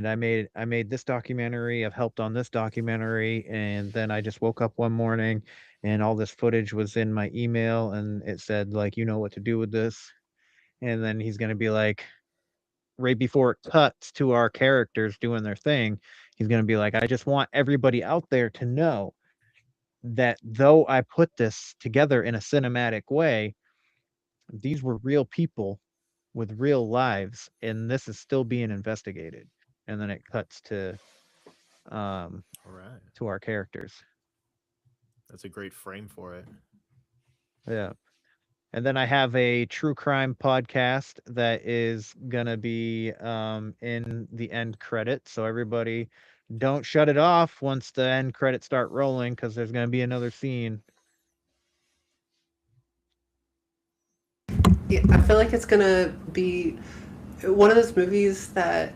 [SPEAKER 3] I made this documentary. I've helped on this documentary. And then I just woke up one morning and all this footage was in my email and it said like, you know what to do with this. and then he's going to be like, right before it cuts to our characters doing their thing, he's going to be like, I just want everybody out there to know that though I put this together in a cinematic way, these were real people with real lives, and this is still being investigated. And then it cuts to
[SPEAKER 5] All right.
[SPEAKER 3] our characters.
[SPEAKER 5] That's a great frame for it.
[SPEAKER 3] Yeah. And then I have a true crime podcast that is gonna be in the end credits. So everybody, don't shut it off once the end credits start rolling, because there's gonna be another scene.
[SPEAKER 1] Yeah, I feel like it's gonna be one of those movies that,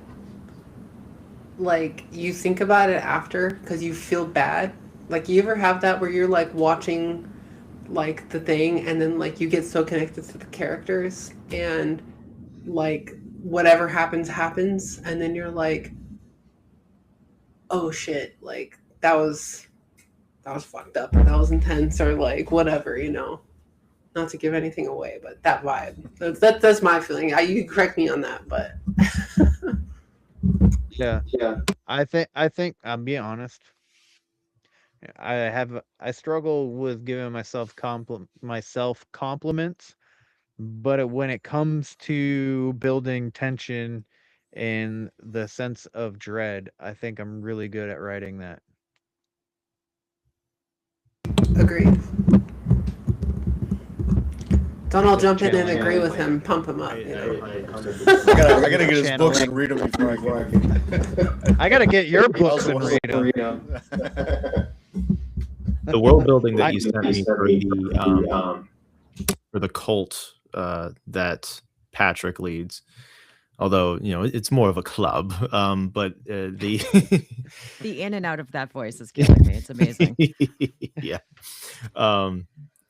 [SPEAKER 1] like, you think about it after because you feel bad. Like, you ever have that where you're like watching like the thing and then like you get so connected to the characters and like whatever happens and then you're like, oh shit, like that was fucked up or that was intense or like whatever, you know. Not to give anything away, but that vibe. That's my feeling. You can correct me on that, but
[SPEAKER 3] Yeah. I think I'm being honest. I struggle with giving myself compliments, but when it comes to building tension and the sense of dread, I think I'm really good at writing that.
[SPEAKER 1] agreed. Don't all jump in and
[SPEAKER 3] Challenge.
[SPEAKER 1] agree with him, pump him up, you know.
[SPEAKER 4] I gotta get his books and read them before I can.
[SPEAKER 3] I gotta get your books
[SPEAKER 4] Also
[SPEAKER 3] and
[SPEAKER 4] wanna
[SPEAKER 3] read them.
[SPEAKER 5] The world building that
[SPEAKER 3] I-
[SPEAKER 5] you sent me for the cult that Patrick leads, although it's more of a club, but the
[SPEAKER 2] The in and out of that voice is killing me. It's amazing.
[SPEAKER 5] yeah,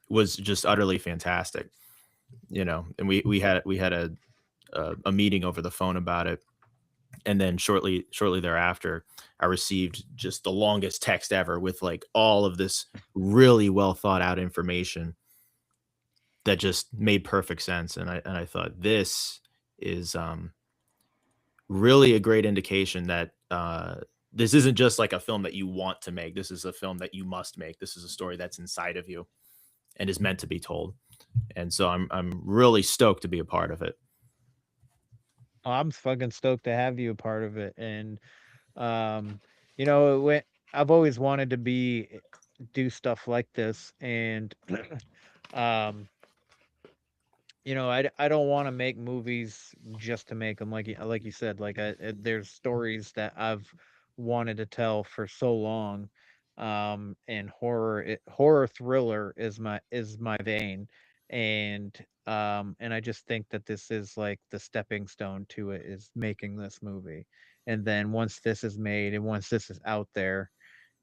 [SPEAKER 5] was just utterly fantastic. And we had a meeting over the phone about it, and then shortly thereafter, I received just the longest text ever with like all of this really well thought out information that just made perfect sense. And I thought this is really a great indication that this isn't just like a film that you want to make. This is a film that you must make. This is a story that's inside of you and is meant to be told. And so I'm really stoked to be a part of it.
[SPEAKER 3] Oh, I'm fucking stoked to have you a part of it. And I've always wanted to do stuff like this, and I don't want to make movies just to make them. Like you said, like there's stories that I've wanted to tell for so long, and horror thriller is my vein, and I just think that this is like the stepping stone to it, is making this movie. And then once this is made and once this is out there,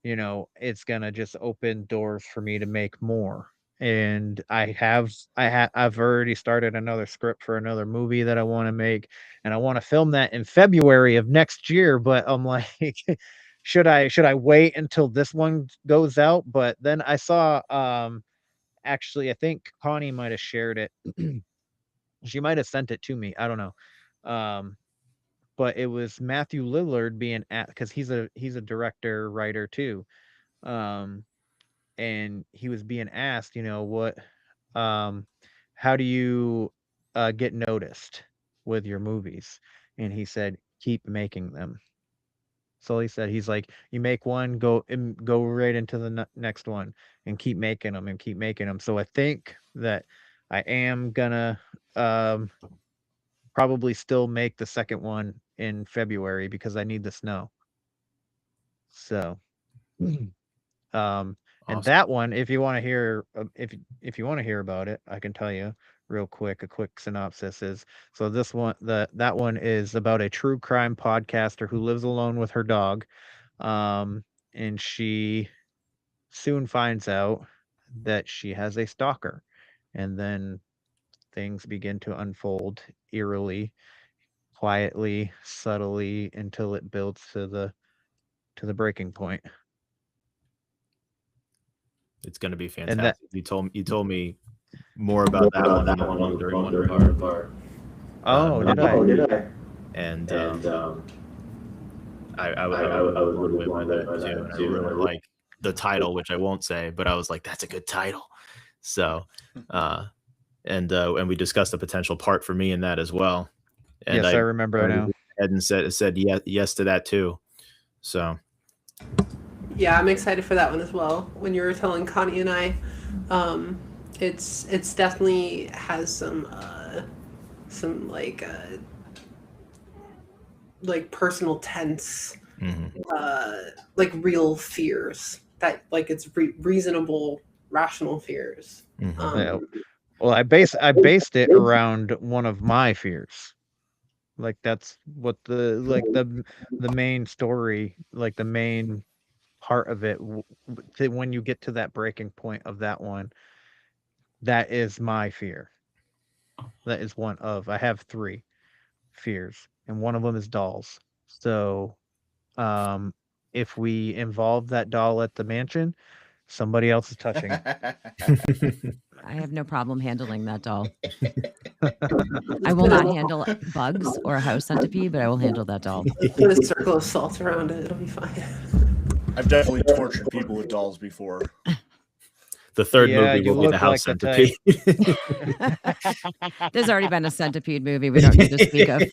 [SPEAKER 3] it's gonna just open doors for me to make more. And I've already started another script for another movie that I want to make, and I want to film that in February of next year. But I'm like, should I wait until this one goes out? But then I saw, actually, I think Connie might have shared it. She might have sent it to me. I don't know. But it was Matthew Lillard being at, because he's a director, writer too. And he was being asked, what, how do you get noticed with your movies? And he said, keep making them. So he said, he's like, you make one, go right into the next one, and keep making them and keep making them. So I think that I am gonna probably still make the second one in February because I need the snow. So,
[SPEAKER 5] Awesome.
[SPEAKER 3] and that one, if you want to hear, if you want to hear about it, I can tell you real quick. A quick synopsis is, so this one, that one is about a true crime podcaster who lives alone with her dog, and she soon finds out that she has a stalker, and then things begin to unfold eerily, quietly, subtly, until it builds to the breaking point.
[SPEAKER 5] It's going to be
[SPEAKER 3] And that-
[SPEAKER 5] fantastic. You told me more about that one during one part.
[SPEAKER 3] Oh, did I?
[SPEAKER 5] And I was really with it too, and I really like the title, which I won't say, but I was like, that's a good title. So, and we discussed a potential part for me in that as well. And
[SPEAKER 3] Yes, I remember now.
[SPEAKER 5] And said yes to that too. So
[SPEAKER 1] Yeah, I'm excited for that one as well. When you were telling Connie and I, it's definitely has some like personal tense, like real fears that like it's reasonable, rational fears.
[SPEAKER 3] Yeah. Well, I based it around one of my fears. Like that's what the main story, like the main part of it, when you get to that breaking point of that one, that is my fear. That is one of, I have 3 fears, and one of them is dolls. So, if we involve that doll at the mansion, somebody else is touching it.
[SPEAKER 2] I have no problem handling that doll. I will not handle bugs or a house centipede, but I will handle that doll.
[SPEAKER 1] Put a circle of salt around it; it'll be fine.
[SPEAKER 4] I've definitely tortured people with dolls before.
[SPEAKER 5] The third
[SPEAKER 3] Yeah,
[SPEAKER 5] movie
[SPEAKER 3] you
[SPEAKER 5] will be
[SPEAKER 3] look
[SPEAKER 5] the house
[SPEAKER 3] like the
[SPEAKER 5] centipede.
[SPEAKER 2] There's already been a centipede movie we don't need to speak of.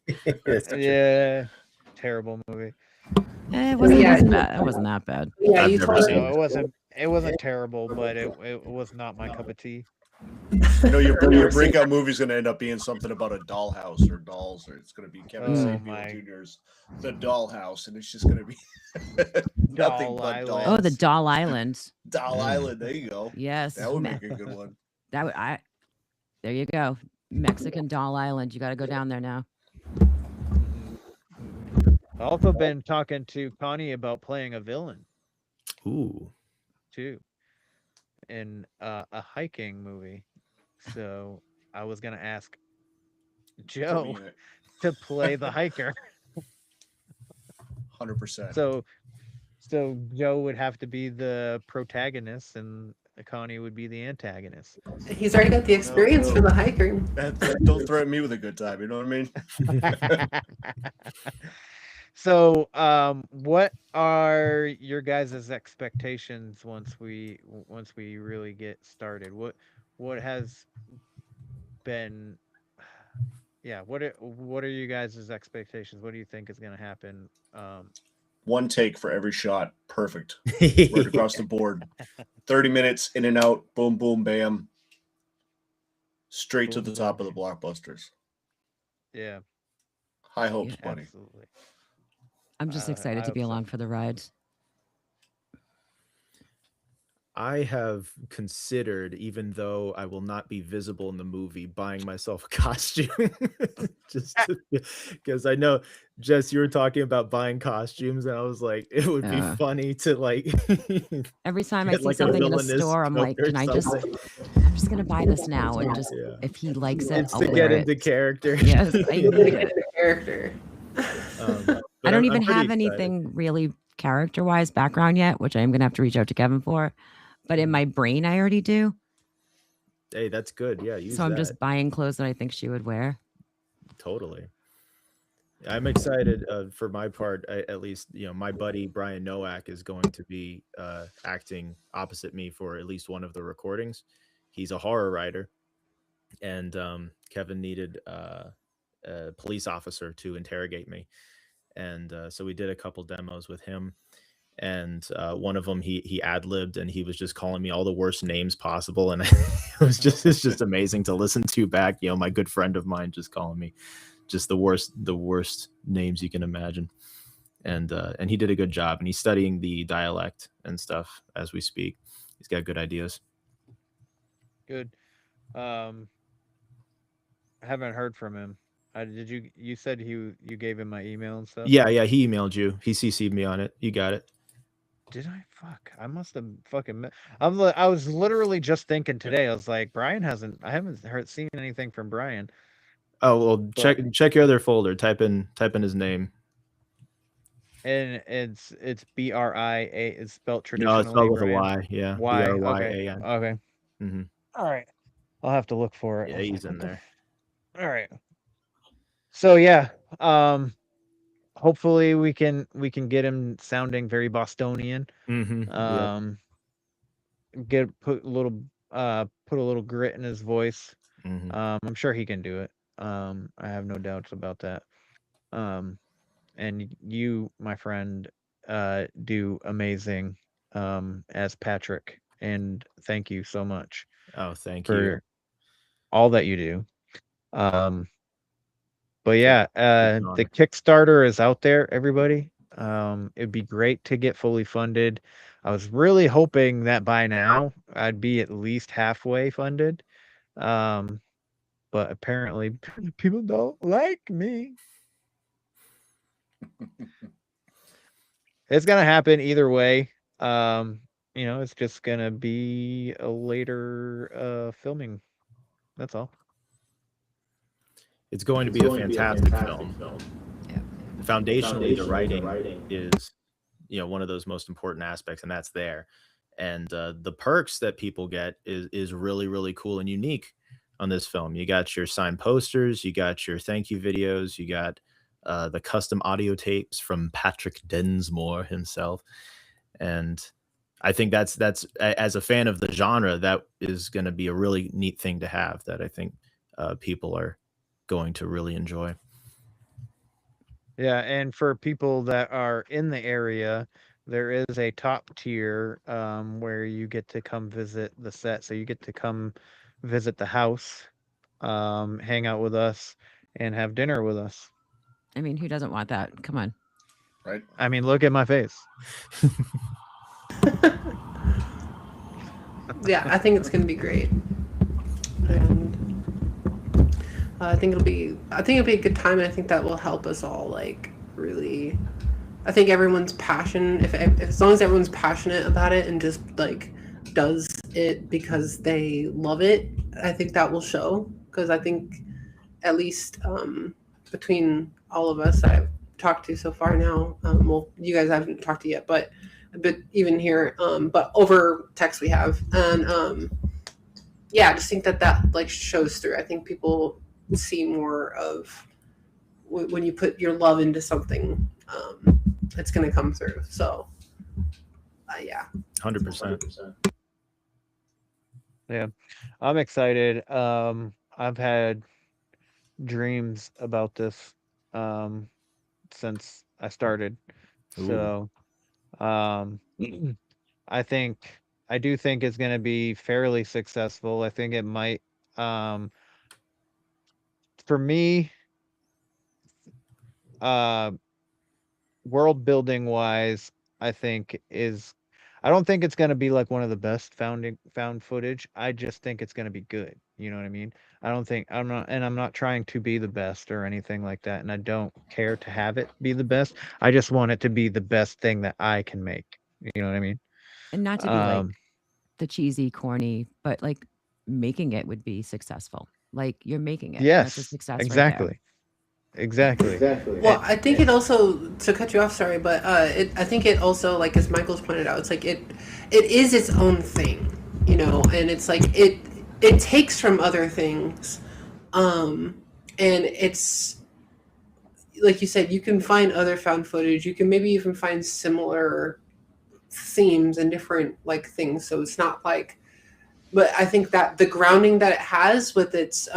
[SPEAKER 3] Yeah, terrible movie.
[SPEAKER 2] It wasn't bad. It wasn't that bad.
[SPEAKER 1] Yeah,
[SPEAKER 5] I've
[SPEAKER 1] you
[SPEAKER 5] never
[SPEAKER 1] told
[SPEAKER 5] seen
[SPEAKER 1] me.
[SPEAKER 3] No, it wasn't terrible, but it was not my cup of tea.
[SPEAKER 4] You know, your breakout movie's going to end up being something about a dollhouse or dolls, or it's going to be Kevin
[SPEAKER 3] Oh,
[SPEAKER 4] Samuel
[SPEAKER 3] my.
[SPEAKER 4] Jr.'s The Dollhouse, and it's just going to be nothing
[SPEAKER 3] Doll
[SPEAKER 4] but
[SPEAKER 3] Island.
[SPEAKER 4] dolls.
[SPEAKER 2] Oh, the Doll Island.
[SPEAKER 4] Doll Island. There you go.
[SPEAKER 2] Yes.
[SPEAKER 4] That would make a good one.
[SPEAKER 2] There you go. Mexican Doll Island. You got to go down there now.
[SPEAKER 3] I've also been talking to Connie about playing a villain
[SPEAKER 5] Ooh.
[SPEAKER 3] too, in a hiking movie. So I was gonna ask Joe to play the hiker.
[SPEAKER 4] 100%.
[SPEAKER 3] So Joe would have to be the protagonist, and Connie would be the antagonist.
[SPEAKER 1] He's already got the experience for the hiking.
[SPEAKER 4] Don't threaten me with a good time. You know what I mean?
[SPEAKER 3] So, what are your guys' expectations once we really get started? What has been, yeah, what are you guys' expectations? What do you think is going to happen?
[SPEAKER 4] One take for every shot. Perfect. Right across the board. 30 minutes in and out. Boom, boom, bam. Straight to the top of the blockbusters.
[SPEAKER 3] Yeah.
[SPEAKER 4] High hopes, buddy.
[SPEAKER 3] Absolutely.
[SPEAKER 2] I'm just excited to be along for the ride.
[SPEAKER 5] I have considered, even though I will not be visible in the movie, buying myself a costume. Just because I know, Jess, you were talking about buying costumes, and I was like, it would be funny to like.
[SPEAKER 2] Every time I
[SPEAKER 5] get,
[SPEAKER 2] see
[SPEAKER 5] like, a
[SPEAKER 2] something in a
[SPEAKER 5] villainous
[SPEAKER 2] store, I'm like,
[SPEAKER 5] joke or
[SPEAKER 2] can I just?
[SPEAKER 5] something.
[SPEAKER 2] I'm just gonna buy this now, and just if he likes it,
[SPEAKER 5] It's
[SPEAKER 2] I'll
[SPEAKER 5] to
[SPEAKER 2] wear
[SPEAKER 5] get
[SPEAKER 2] it.
[SPEAKER 5] into character.
[SPEAKER 2] Yes, I need it.
[SPEAKER 1] Character.
[SPEAKER 2] I don't even have anything really character-wise background yet, which I am gonna have to reach out to Kevin for. But in my brain, I already do.
[SPEAKER 5] Hey, that's good. Yeah, use
[SPEAKER 2] So I'm
[SPEAKER 5] that.
[SPEAKER 2] just buying clothes that I think she would wear.
[SPEAKER 5] Totally. I'm excited for my part. At least, you know, my buddy Brian Nowak is going to be acting opposite me for at least one of the recordings. He's a horror writer, and Kevin needed a police officer to interrogate me, and so we did a couple demos with him. And one of them he ad-libbed, and he was just calling me all the worst names possible, and it's just amazing to listen to back. You know, my good friend of mine just calling me just the worst names you can imagine, and he did a good job, and he's studying the dialect and stuff as we speak. He's got good ideas.
[SPEAKER 3] Good. I haven't heard from him. Did you said you gave him my email and stuff?
[SPEAKER 5] Yeah, he emailed you. He CC'd me on it. You got it.
[SPEAKER 3] Did I? Fuck. I must have fucking. I was literally just thinking today. I was like, I haven't seen anything from Brian.
[SPEAKER 5] Oh well, check your other folder. Type in his name.
[SPEAKER 3] And it's BRIA. It's spelled traditionally.
[SPEAKER 5] No, it's spelled with a
[SPEAKER 3] Brian.
[SPEAKER 5] Y. Yeah.
[SPEAKER 3] Y.
[SPEAKER 5] BRYAN.
[SPEAKER 3] Okay.
[SPEAKER 5] Mm-hmm.
[SPEAKER 3] All right. I'll have to look for it.
[SPEAKER 5] Yeah, he's in there.
[SPEAKER 3] All right. So yeah, hopefully we can get him sounding very Bostonian.
[SPEAKER 5] Mm-hmm.
[SPEAKER 3] Put a little grit in his voice.
[SPEAKER 5] Mm-hmm.
[SPEAKER 3] I'm sure he can do it. I have no doubts about that. And you, my friend, do amazing as Patrick, and thank you so much
[SPEAKER 5] Oh, thank you.
[SPEAKER 3] for all that you do. But yeah,
[SPEAKER 5] an
[SPEAKER 3] the
[SPEAKER 5] honor.
[SPEAKER 3] Kickstarter is out there, everybody. It'd be great to get fully funded. I was really hoping that by now I'd be at least halfway funded. But apparently people don't like me. It's gonna happen either way. It's just gonna be a later filming. That's all.
[SPEAKER 5] It's going to be a fantastic film.
[SPEAKER 2] Yeah.
[SPEAKER 5] Foundationally, the writing is, one of those most important aspects, and that's there. And the perks that people get is really, really cool and unique on this film. You got your signed posters, you got your thank you videos, you got the custom audio tapes from Patrick Densmore himself. And I think that's as a fan of the genre, that is going to be a really neat thing to have, that I think people are going to really enjoy.
[SPEAKER 3] Yeah, and for people that are in the area, there is a top tier where you get to come visit the set. So you get to come visit the house, hang out with us, and have dinner with us.
[SPEAKER 2] I mean, who doesn't want that? Come on.
[SPEAKER 4] Right.
[SPEAKER 3] I mean, look at my face.
[SPEAKER 1] Yeah, I think it's gonna be great, and I think it'll be a good time, and I think that will help us all, like, really. I think everyone's passion, if as long as everyone's passionate about it and just like does it because they love it, I think that will show. Because I think at least between all of us I've talked to so far now, well, you guys I haven't talked to yet, but even here, but over text we have, and yeah, I just think that like shows through. I think people see more of when you put your love into something, it's going to come through. So, yeah.
[SPEAKER 5] 100%.
[SPEAKER 3] Yeah, I'm excited. I've had dreams about this since I started.
[SPEAKER 5] Ooh.
[SPEAKER 3] So, I do think it's going to be fairly successful. I think it might, for me, world building wise, I don't think it's going to be like one of the best found footage. I just think it's going to be good. You know what I mean? I'm not trying to be the best or anything like that. And I don't care to have it be the best. I just want it to be the best thing that I can make. You know what I mean?
[SPEAKER 2] And not to be like the cheesy, corny, but like making it would be successful. Like you're making it.
[SPEAKER 3] Yes,
[SPEAKER 2] That's a success.
[SPEAKER 3] exactly.
[SPEAKER 2] Right
[SPEAKER 3] Exactly.
[SPEAKER 1] Well, I think it also, to cut you off, sorry, but I think it also, like as Michael's pointed out, it's like it is its own thing, and it's like it takes from other things, and it's like you said, you can find other found footage. You can maybe even find similar themes and different like things. So it's not like, but I think that the grounding that it has with its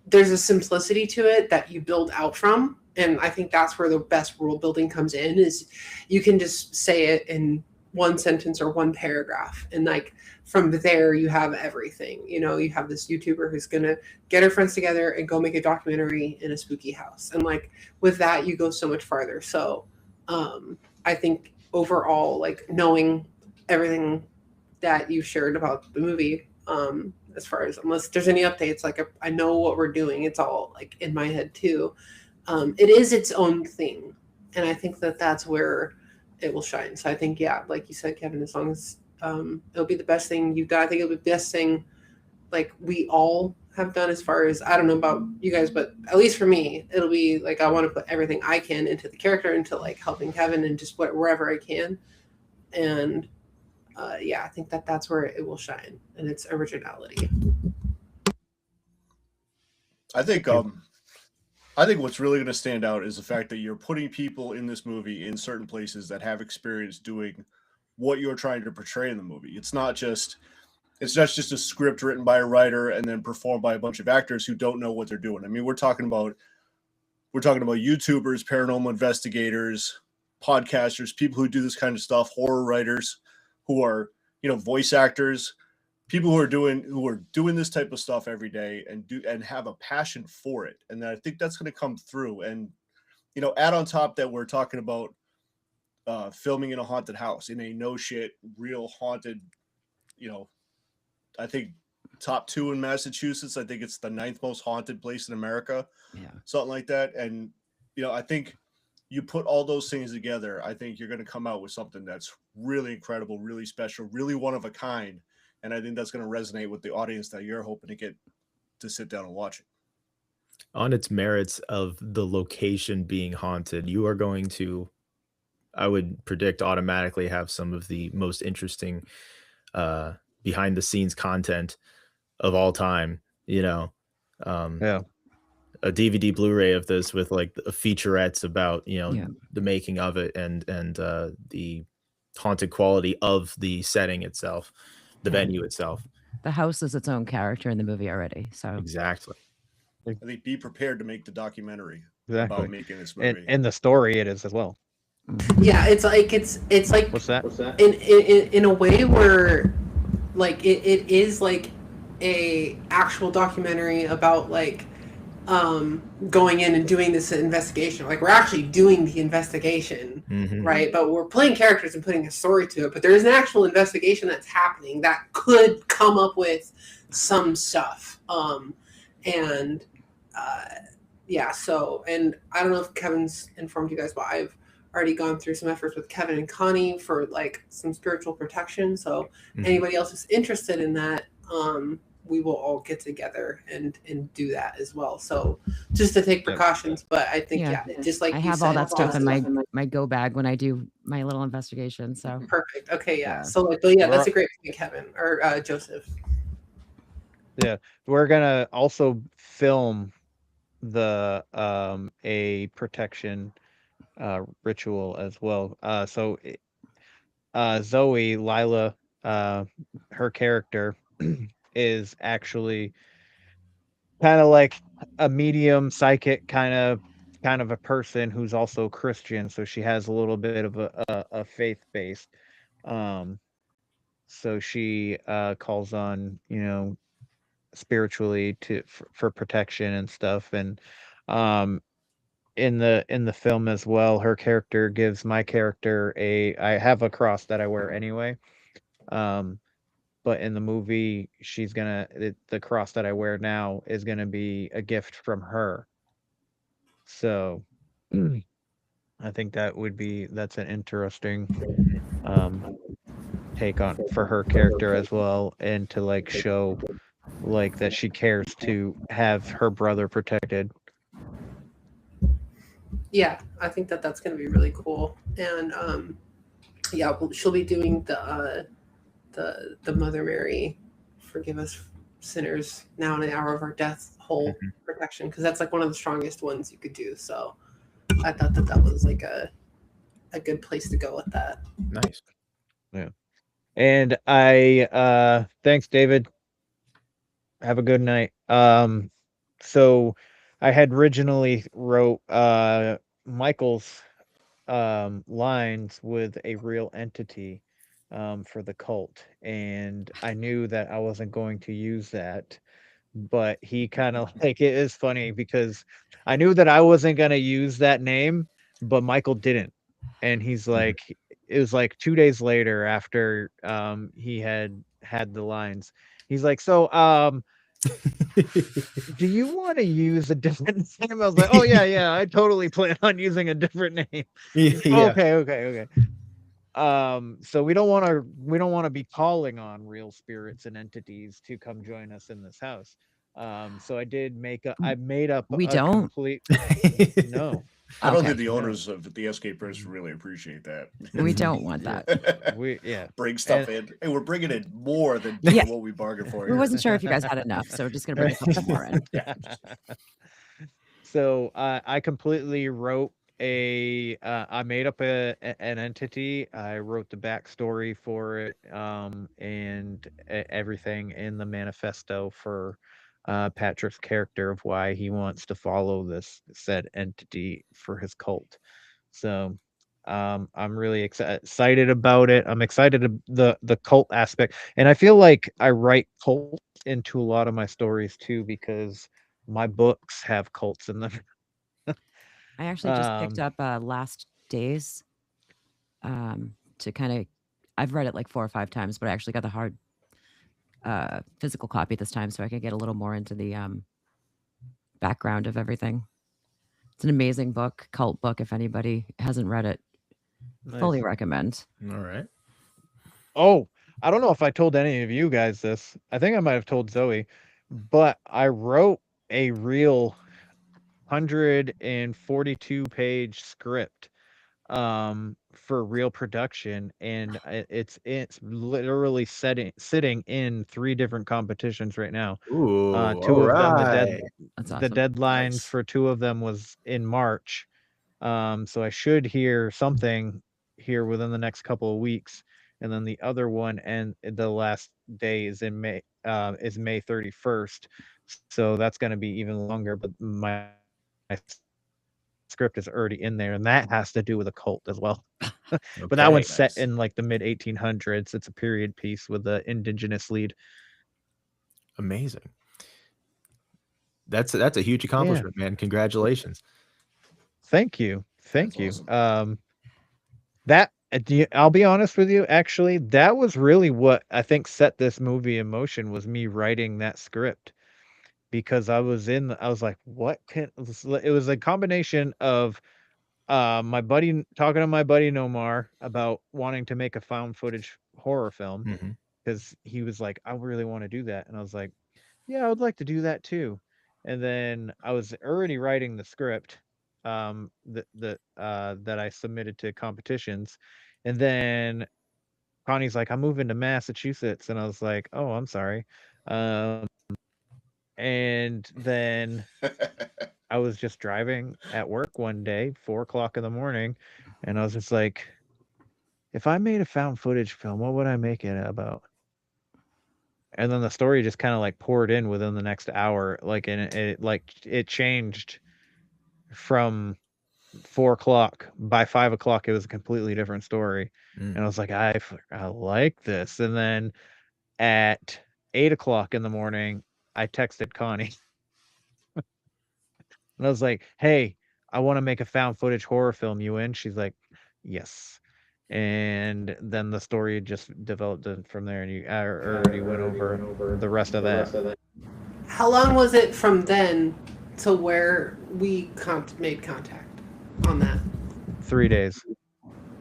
[SPEAKER 1] there's a simplicity to it that you build out from, and I think that's where the best world building comes in. Is you can just say it in one sentence or one paragraph, and like from there you have everything. You have this YouTuber who's gonna get her friends together and go make a documentary in a spooky house, and like with that you go so much farther. So I think overall, like knowing everything that you shared about the movie, as far as, unless there's any updates, like I know what we're doing, it's all like in my head too. It is its own thing, and I think that that's where it will shine. So I think, yeah, like you said, Kevin, as long as it'll be the best thing you've done. I think it'll be the best thing like we all have done, as far as, I don't know about you guys, but at least for me, it'll be like I want to put everything I can into the character, into like helping Kevin and just wherever I can. And yeah, I think that that's where it will shine, and its originality.
[SPEAKER 4] I think I think what's really going to stand out is the fact that you're putting people in this movie in certain places that have experience doing what you're trying to portray in the movie. It's not just a script written by a writer and then performed by a bunch of actors who don't know what they're doing. I mean, we're talking about YouTubers, paranormal investigators, podcasters, people who do this kind of stuff, horror writers who are, voice actors, people who are doing this type of stuff every day and have a passion for it. And I think that's going to come through. And, add on top that we're talking about filming in a haunted house, in a no shit, real haunted, I think top 2 in Massachusetts. I think it's the 9th most haunted place in America.
[SPEAKER 2] Yeah.
[SPEAKER 4] Something like that. And, I think you put all those things together, I think you're going to come out with something that's really incredible, really special, really one of a kind. And I think that's going to resonate with the audience that you're hoping to get to sit down and watch it.
[SPEAKER 5] On its merits of the location being haunted, you are going to, I would predict, automatically have some of the most interesting behind the scenes content of all time.
[SPEAKER 3] Yeah.
[SPEAKER 5] A DVD Blu-ray of this with like featurettes about the making of it and the haunted quality of the setting itself, the venue itself.
[SPEAKER 2] The house is its own character in the movie already. So
[SPEAKER 5] Exactly.
[SPEAKER 4] I think be prepared to make the documentary
[SPEAKER 3] Exactly.
[SPEAKER 4] about making this movie.
[SPEAKER 3] And the story it is as well.
[SPEAKER 1] Yeah, it's like
[SPEAKER 3] What's that?
[SPEAKER 1] in a way where like it is like a actual documentary about like going in and doing this investigation. Like we're actually doing the investigation, right? But we're playing characters and putting a story to it. But there is an actual investigation that's happening that could come up with some stuff. So, and I don't know if Kevin's informed you guys, but I've already gone through some efforts with Kevin and Connie for like some spiritual protection. So anybody else who's interested in that, we will all get together and do that as well. So just to take precautions, but I think, just like
[SPEAKER 2] I
[SPEAKER 1] you
[SPEAKER 2] have all
[SPEAKER 1] said,
[SPEAKER 2] that stuff in my go bag when I do my little investigation. So
[SPEAKER 1] perfect. Okay. Yeah.
[SPEAKER 2] Yeah.
[SPEAKER 1] So like, but yeah, that's a great point, Kevin or Joseph.
[SPEAKER 3] Yeah. We're gonna also film the a protection ritual as well. So Zoe, Lila, her character is actually kind of like a medium psychic kind of a person who's also Christian, so she has a little bit of a faith based. So she calls on spiritually for protection and stuff. And in the film as well, her character gives my character I have a cross that I wear anyway. But in the movie, she's the cross that I wear now is gonna be a gift from her. So I think that's an interesting take on for her character as well, and to like show like that she cares to have her brother protected.
[SPEAKER 1] Yeah, I think that's going to be really cool. And she'll be doing the Mother Mary, forgive us sinners now in the hour of our death, whole protection, because that's like one of the strongest ones you could do. So I thought that was like a good place to go with that.
[SPEAKER 5] Nice.
[SPEAKER 3] Yeah. And I thanks, David. Have a good night. So I had originally wrote Michael's lines with a real entity for the cult, and I knew that I wasn't going to use that, but he kind of like, it is funny because I knew that I wasn't going to use that name, but Michael didn't. And he's like, it was like 2 days later after he had the lines, he's like, so do you want to use a different name? I was like, oh yeah, I totally plan on using a different name.
[SPEAKER 5] Yeah.
[SPEAKER 3] Okay. So we don't want to be calling on real spirits and entities to come join us in this house. So I made up
[SPEAKER 2] We
[SPEAKER 3] a
[SPEAKER 2] don't?
[SPEAKER 3] complete no.
[SPEAKER 4] I don't
[SPEAKER 2] Okay.
[SPEAKER 4] think the owners of the Escape Press really appreciate that.
[SPEAKER 2] We don't want that.
[SPEAKER 4] Bring stuff in. Hey, we're bringing in more than
[SPEAKER 2] Yeah.
[SPEAKER 4] what we bargained for.
[SPEAKER 2] We
[SPEAKER 4] here.
[SPEAKER 2] wasn't sure if you guys had enough, so we're just gonna bring a couple more in.
[SPEAKER 3] So I completely wrote I made up an entity. I wrote the backstory for it, and everything in the manifesto for Patrick's character of why he wants to follow this said entity for his cult. So I'm really excited about it. I'm excited the cult aspect, and I feel like I write cult into a lot of my stories too because my books have cults in them.
[SPEAKER 2] I actually just picked
[SPEAKER 3] Um,
[SPEAKER 2] up Last Days to kind of. I've read it like 4 or 5 times, but I actually got the hard physical copy this time, so I could get a little more into the background of everything. It's an amazing book, cult book. If anybody hasn't read it, fully
[SPEAKER 3] nice.
[SPEAKER 2] recommend.
[SPEAKER 5] All right.
[SPEAKER 3] Oh, I don't know if I told any of you guys this. I think I might have told Zoe, but I wrote a real 142-page script for real production, and it's literally sitting in 3 different competitions right now.
[SPEAKER 5] Ooh,
[SPEAKER 3] 2
[SPEAKER 5] all
[SPEAKER 3] of them,
[SPEAKER 5] right.
[SPEAKER 2] That's
[SPEAKER 3] the
[SPEAKER 2] awesome.
[SPEAKER 3] deadline
[SPEAKER 5] Nice.
[SPEAKER 3] for 2 of them was in March. So I should hear something here within the next couple of weeks, and then the other one, and the last day is in May, is May 31st. So that's going to be even longer. But my script is already in there, and that has to do with a cult as well. But that
[SPEAKER 5] Okay,
[SPEAKER 3] one's set
[SPEAKER 5] nice.
[SPEAKER 3] in like the mid 1800s. It's a period piece with the indigenous lead.
[SPEAKER 5] Amazing. That's a huge
[SPEAKER 3] Yeah.
[SPEAKER 5] accomplishment, man. Congratulations.
[SPEAKER 3] Thank you. Thank
[SPEAKER 4] That's
[SPEAKER 3] you.
[SPEAKER 4] awesome.
[SPEAKER 3] That I'll be honest with you, actually, that was really what I think set this movie in motion was me writing that script because I was like, what can it was a combination of my buddy talking to my buddy Nomar about wanting to make a found footage horror film
[SPEAKER 5] Mhm.
[SPEAKER 3] because he was like, I really want to do that. And I was like, yeah, I would like to do that too. And then I was already writing the script that I submitted to competitions. And then Connie's like, I'm moving to Massachusetts. And I was like, oh, I'm sorry. Um, and then I was just driving at work one day, 4 o'clock in the morning, and I was just like, if I made a found footage film, what would I make it about? And then the story just kind of like poured in within the next hour, like, and it changed from 4 o'clock. By 5 o'clock, it was a completely different story,
[SPEAKER 5] Mm.
[SPEAKER 3] and I was like, I like this. And then at 8 o'clock in the morning, I texted Connie, and I was like, hey, I want to make a found footage horror film. You in? She's like, yes. And then the story just developed from there, and you already went over the rest of that.
[SPEAKER 1] How long was it from then to where we made contact on that?
[SPEAKER 3] 3 days.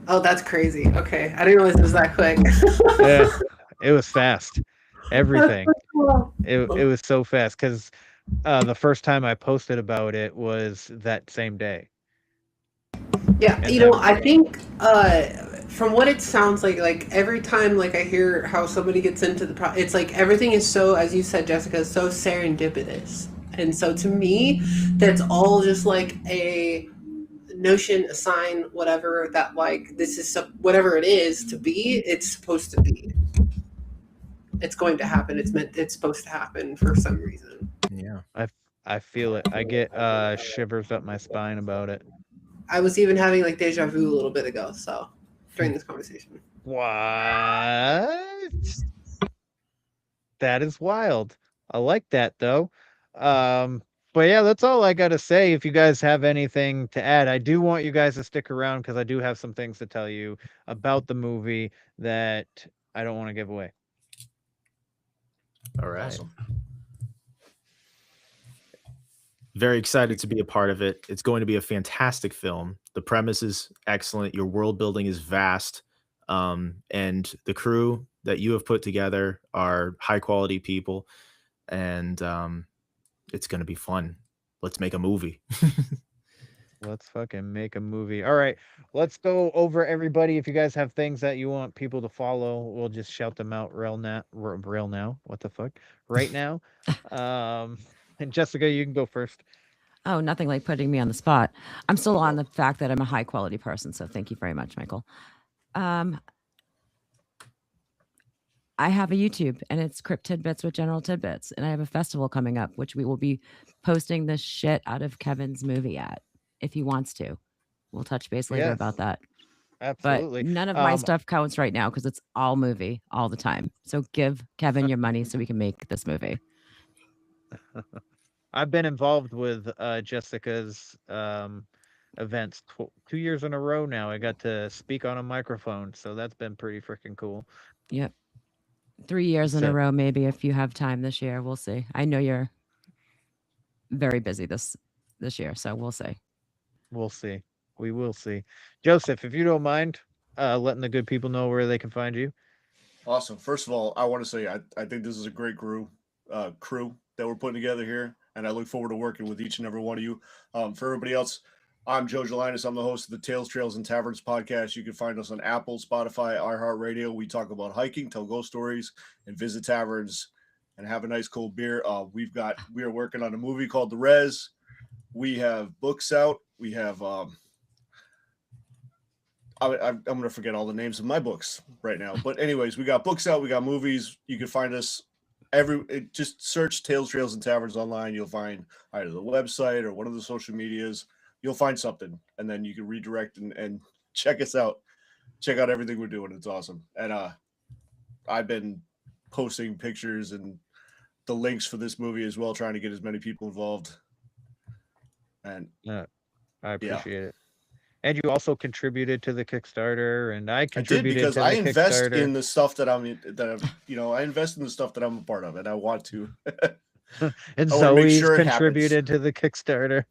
[SPEAKER 1] Oh, that's crazy. Okay, I didn't realize it was that quick.
[SPEAKER 3] Yeah, it was fast. Everything.
[SPEAKER 1] That's so cool.
[SPEAKER 3] It was so fast because the first time I posted about it was that same day.
[SPEAKER 1] Yeah,
[SPEAKER 3] And
[SPEAKER 1] you know,
[SPEAKER 3] then
[SPEAKER 1] I think from what it sounds like every time like I hear how somebody gets into it's like everything is so, as you said, Jessica, so serendipitous. And so to me, that's all just like a notion, a sign, whatever, that like this is whatever it is to be, it's supposed to be. It's going to happen. It's supposed to happen for some reason.
[SPEAKER 5] Yeah.
[SPEAKER 3] I feel it. I get shivers up my spine about it.
[SPEAKER 1] I was even having like deja vu a little bit ago, so during this conversation.
[SPEAKER 3] What? That is wild. I like that though. But yeah, that's all I gotta say. If you guys have anything to add, I do want you guys to stick around because I do have some things to tell you about the movie that I don't want to give away.
[SPEAKER 5] All right.
[SPEAKER 4] Awesome.
[SPEAKER 5] Very excited to be a part of it. It's going to be a fantastic film. The premise is excellent. Your world building is vast. And the crew that you have put together are high quality people. And it's going to be fun. Let's make a movie.
[SPEAKER 3] Let's fucking make a movie. All right, let's go over everybody. If you guys have things that you want people to follow, we'll just shout them out real now. What the fuck? Right now. And Jessica, you can go first.
[SPEAKER 2] Oh, nothing like putting me on the spot. I'm still on the fact that I'm a high quality person, so thank you very much, Michael. I have a YouTube, and it's Crypt Tidbits with General Tidbits, and I have a festival coming up, which we will be posting the shit out of Kevin's movie at, if he wants to. We'll touch base later
[SPEAKER 3] Yes.
[SPEAKER 2] about that.
[SPEAKER 3] Absolutely.
[SPEAKER 2] But none of my stuff counts right now because it's all movie all the time. So give Kevin your money so we can make this movie.
[SPEAKER 3] I've been involved with Jessica's events 2 years in a row now. I got to speak on a microphone, so that's been pretty freaking cool.
[SPEAKER 2] Yep. 3 years in a
[SPEAKER 3] So-
[SPEAKER 2] row, maybe, if you have time this year. We'll see. I know you're very busy this year, so we'll see.
[SPEAKER 3] We'll see. We will see. Joseph, if you don't mind letting the good people know where they can find you.
[SPEAKER 4] Awesome. First of all, I want to say I think this is a great crew that we're putting together here, and I look forward to working with each and every one of you. For everybody else, I'm Joe Gelinas. I'm the host of the Tales, Trails, and Taverns podcast. You can find us on Apple, Spotify, iHeartRadio. We talk about hiking, tell ghost stories, and visit taverns and have a nice cold beer. We are working on a movie called The Res. We have books out. We have I'm going to forget all the names of my books right now. But anyways, we got books out. We got movies. You can find us just search Tales, Trails, and Taverns online. You'll find either the website or one of the social medias. You'll find something, and then you can redirect and check us out. Check out everything we're doing. It's awesome. And I've been posting pictures and the links for this movie as well, trying to get as many people involved. And
[SPEAKER 3] I appreciate it. And you also contributed to the Kickstarter, and I contributed
[SPEAKER 4] because
[SPEAKER 3] to the
[SPEAKER 4] I invest
[SPEAKER 3] Kickstarter.
[SPEAKER 4] in the stuff that I invest in the stuff that I'm a part of, and I want to.
[SPEAKER 3] And
[SPEAKER 4] I wanna make
[SPEAKER 3] Zoe's
[SPEAKER 4] sure it
[SPEAKER 3] contributed to the Kickstarter.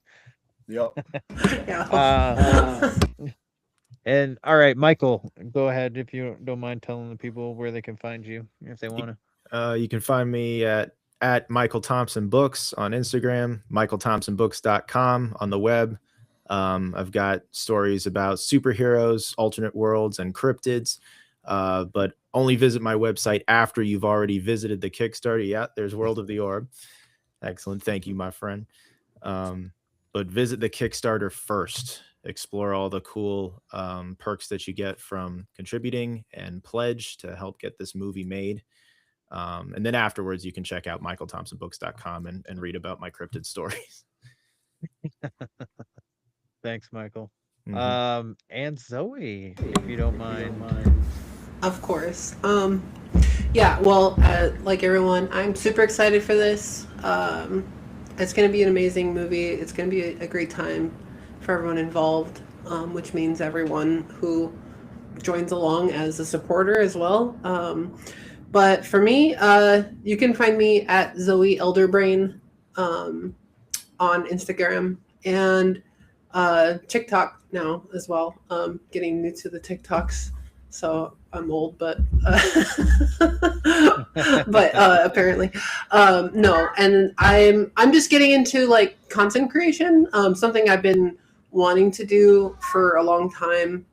[SPEAKER 4] Yep.
[SPEAKER 1] Yeah.
[SPEAKER 3] And all right, Michael, go ahead if you don't mind telling the people where they can find you if they want to.
[SPEAKER 5] You can find me at Michael Thompson Books on Instagram, michaelthompsonbooks.com on the web. I've got stories about superheroes, alternate worlds, and cryptids, but only visit my website after you've already visited the Kickstarter. Yeah, there's World of the Orb. Excellent. Thank you, my friend. But visit the Kickstarter first. Explore all the cool perks that you get from contributing and pledge to help get this movie made. And then afterwards, you can check out michaelthompsonbooks.com and read about my cryptid stories.
[SPEAKER 3] Thanks, Michael.
[SPEAKER 5] Mhm.
[SPEAKER 3] And Zoe, if you don't mind.
[SPEAKER 1] Of course. Yeah, well, like everyone, I'm super excited for this. It's going to be an amazing movie. It's going to be a great time for everyone involved, which means everyone who joins along as a supporter as well. But for me, you can find me at Zoe Elderbrain on Instagram and TikTok now as well. Getting new to the TikToks, so I'm old, but apparently no. And I'm just getting into like content creation, something I've been wanting to do for a long time,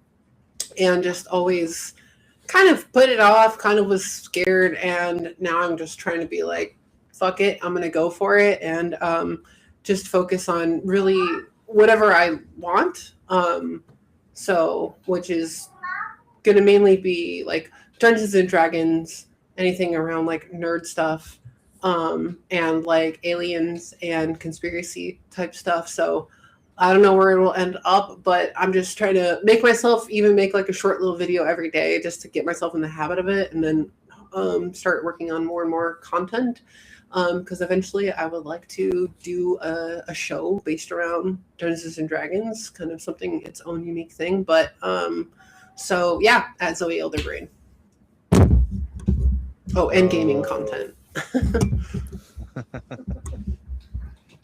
[SPEAKER 1] and just always kind of put it off. Kind of was scared, and now I'm just trying to be like, fuck it, I'm gonna go for it, and just focus on really whatever I want. So, which is going to mainly be like Dungeons and Dragons, anything around like nerd stuff, and like aliens and conspiracy type stuff. So, I don't know where it will end up, but I'm just trying to make myself even make like a short little video every day just to get myself in the habit of it, and then start working on more and more content. Because eventually I would like to do a show based around Dungeons and Dragons, kind of something its own unique thing. But so yeah, at Zoe Elderbrain. Oh, and gaming content.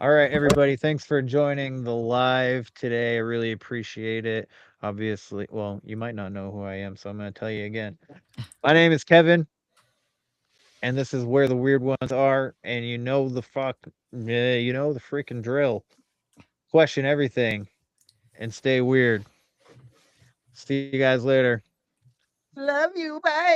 [SPEAKER 3] All right, everybody. Thanks for joining the live today. I really appreciate it. Obviously, well, you might not know who I am, so I'm going to tell you again. My name is Kevin, and this is Where the Weird Ones Are. And you know the freaking drill. Question everything and stay weird. See you guys later. Love you. Bye.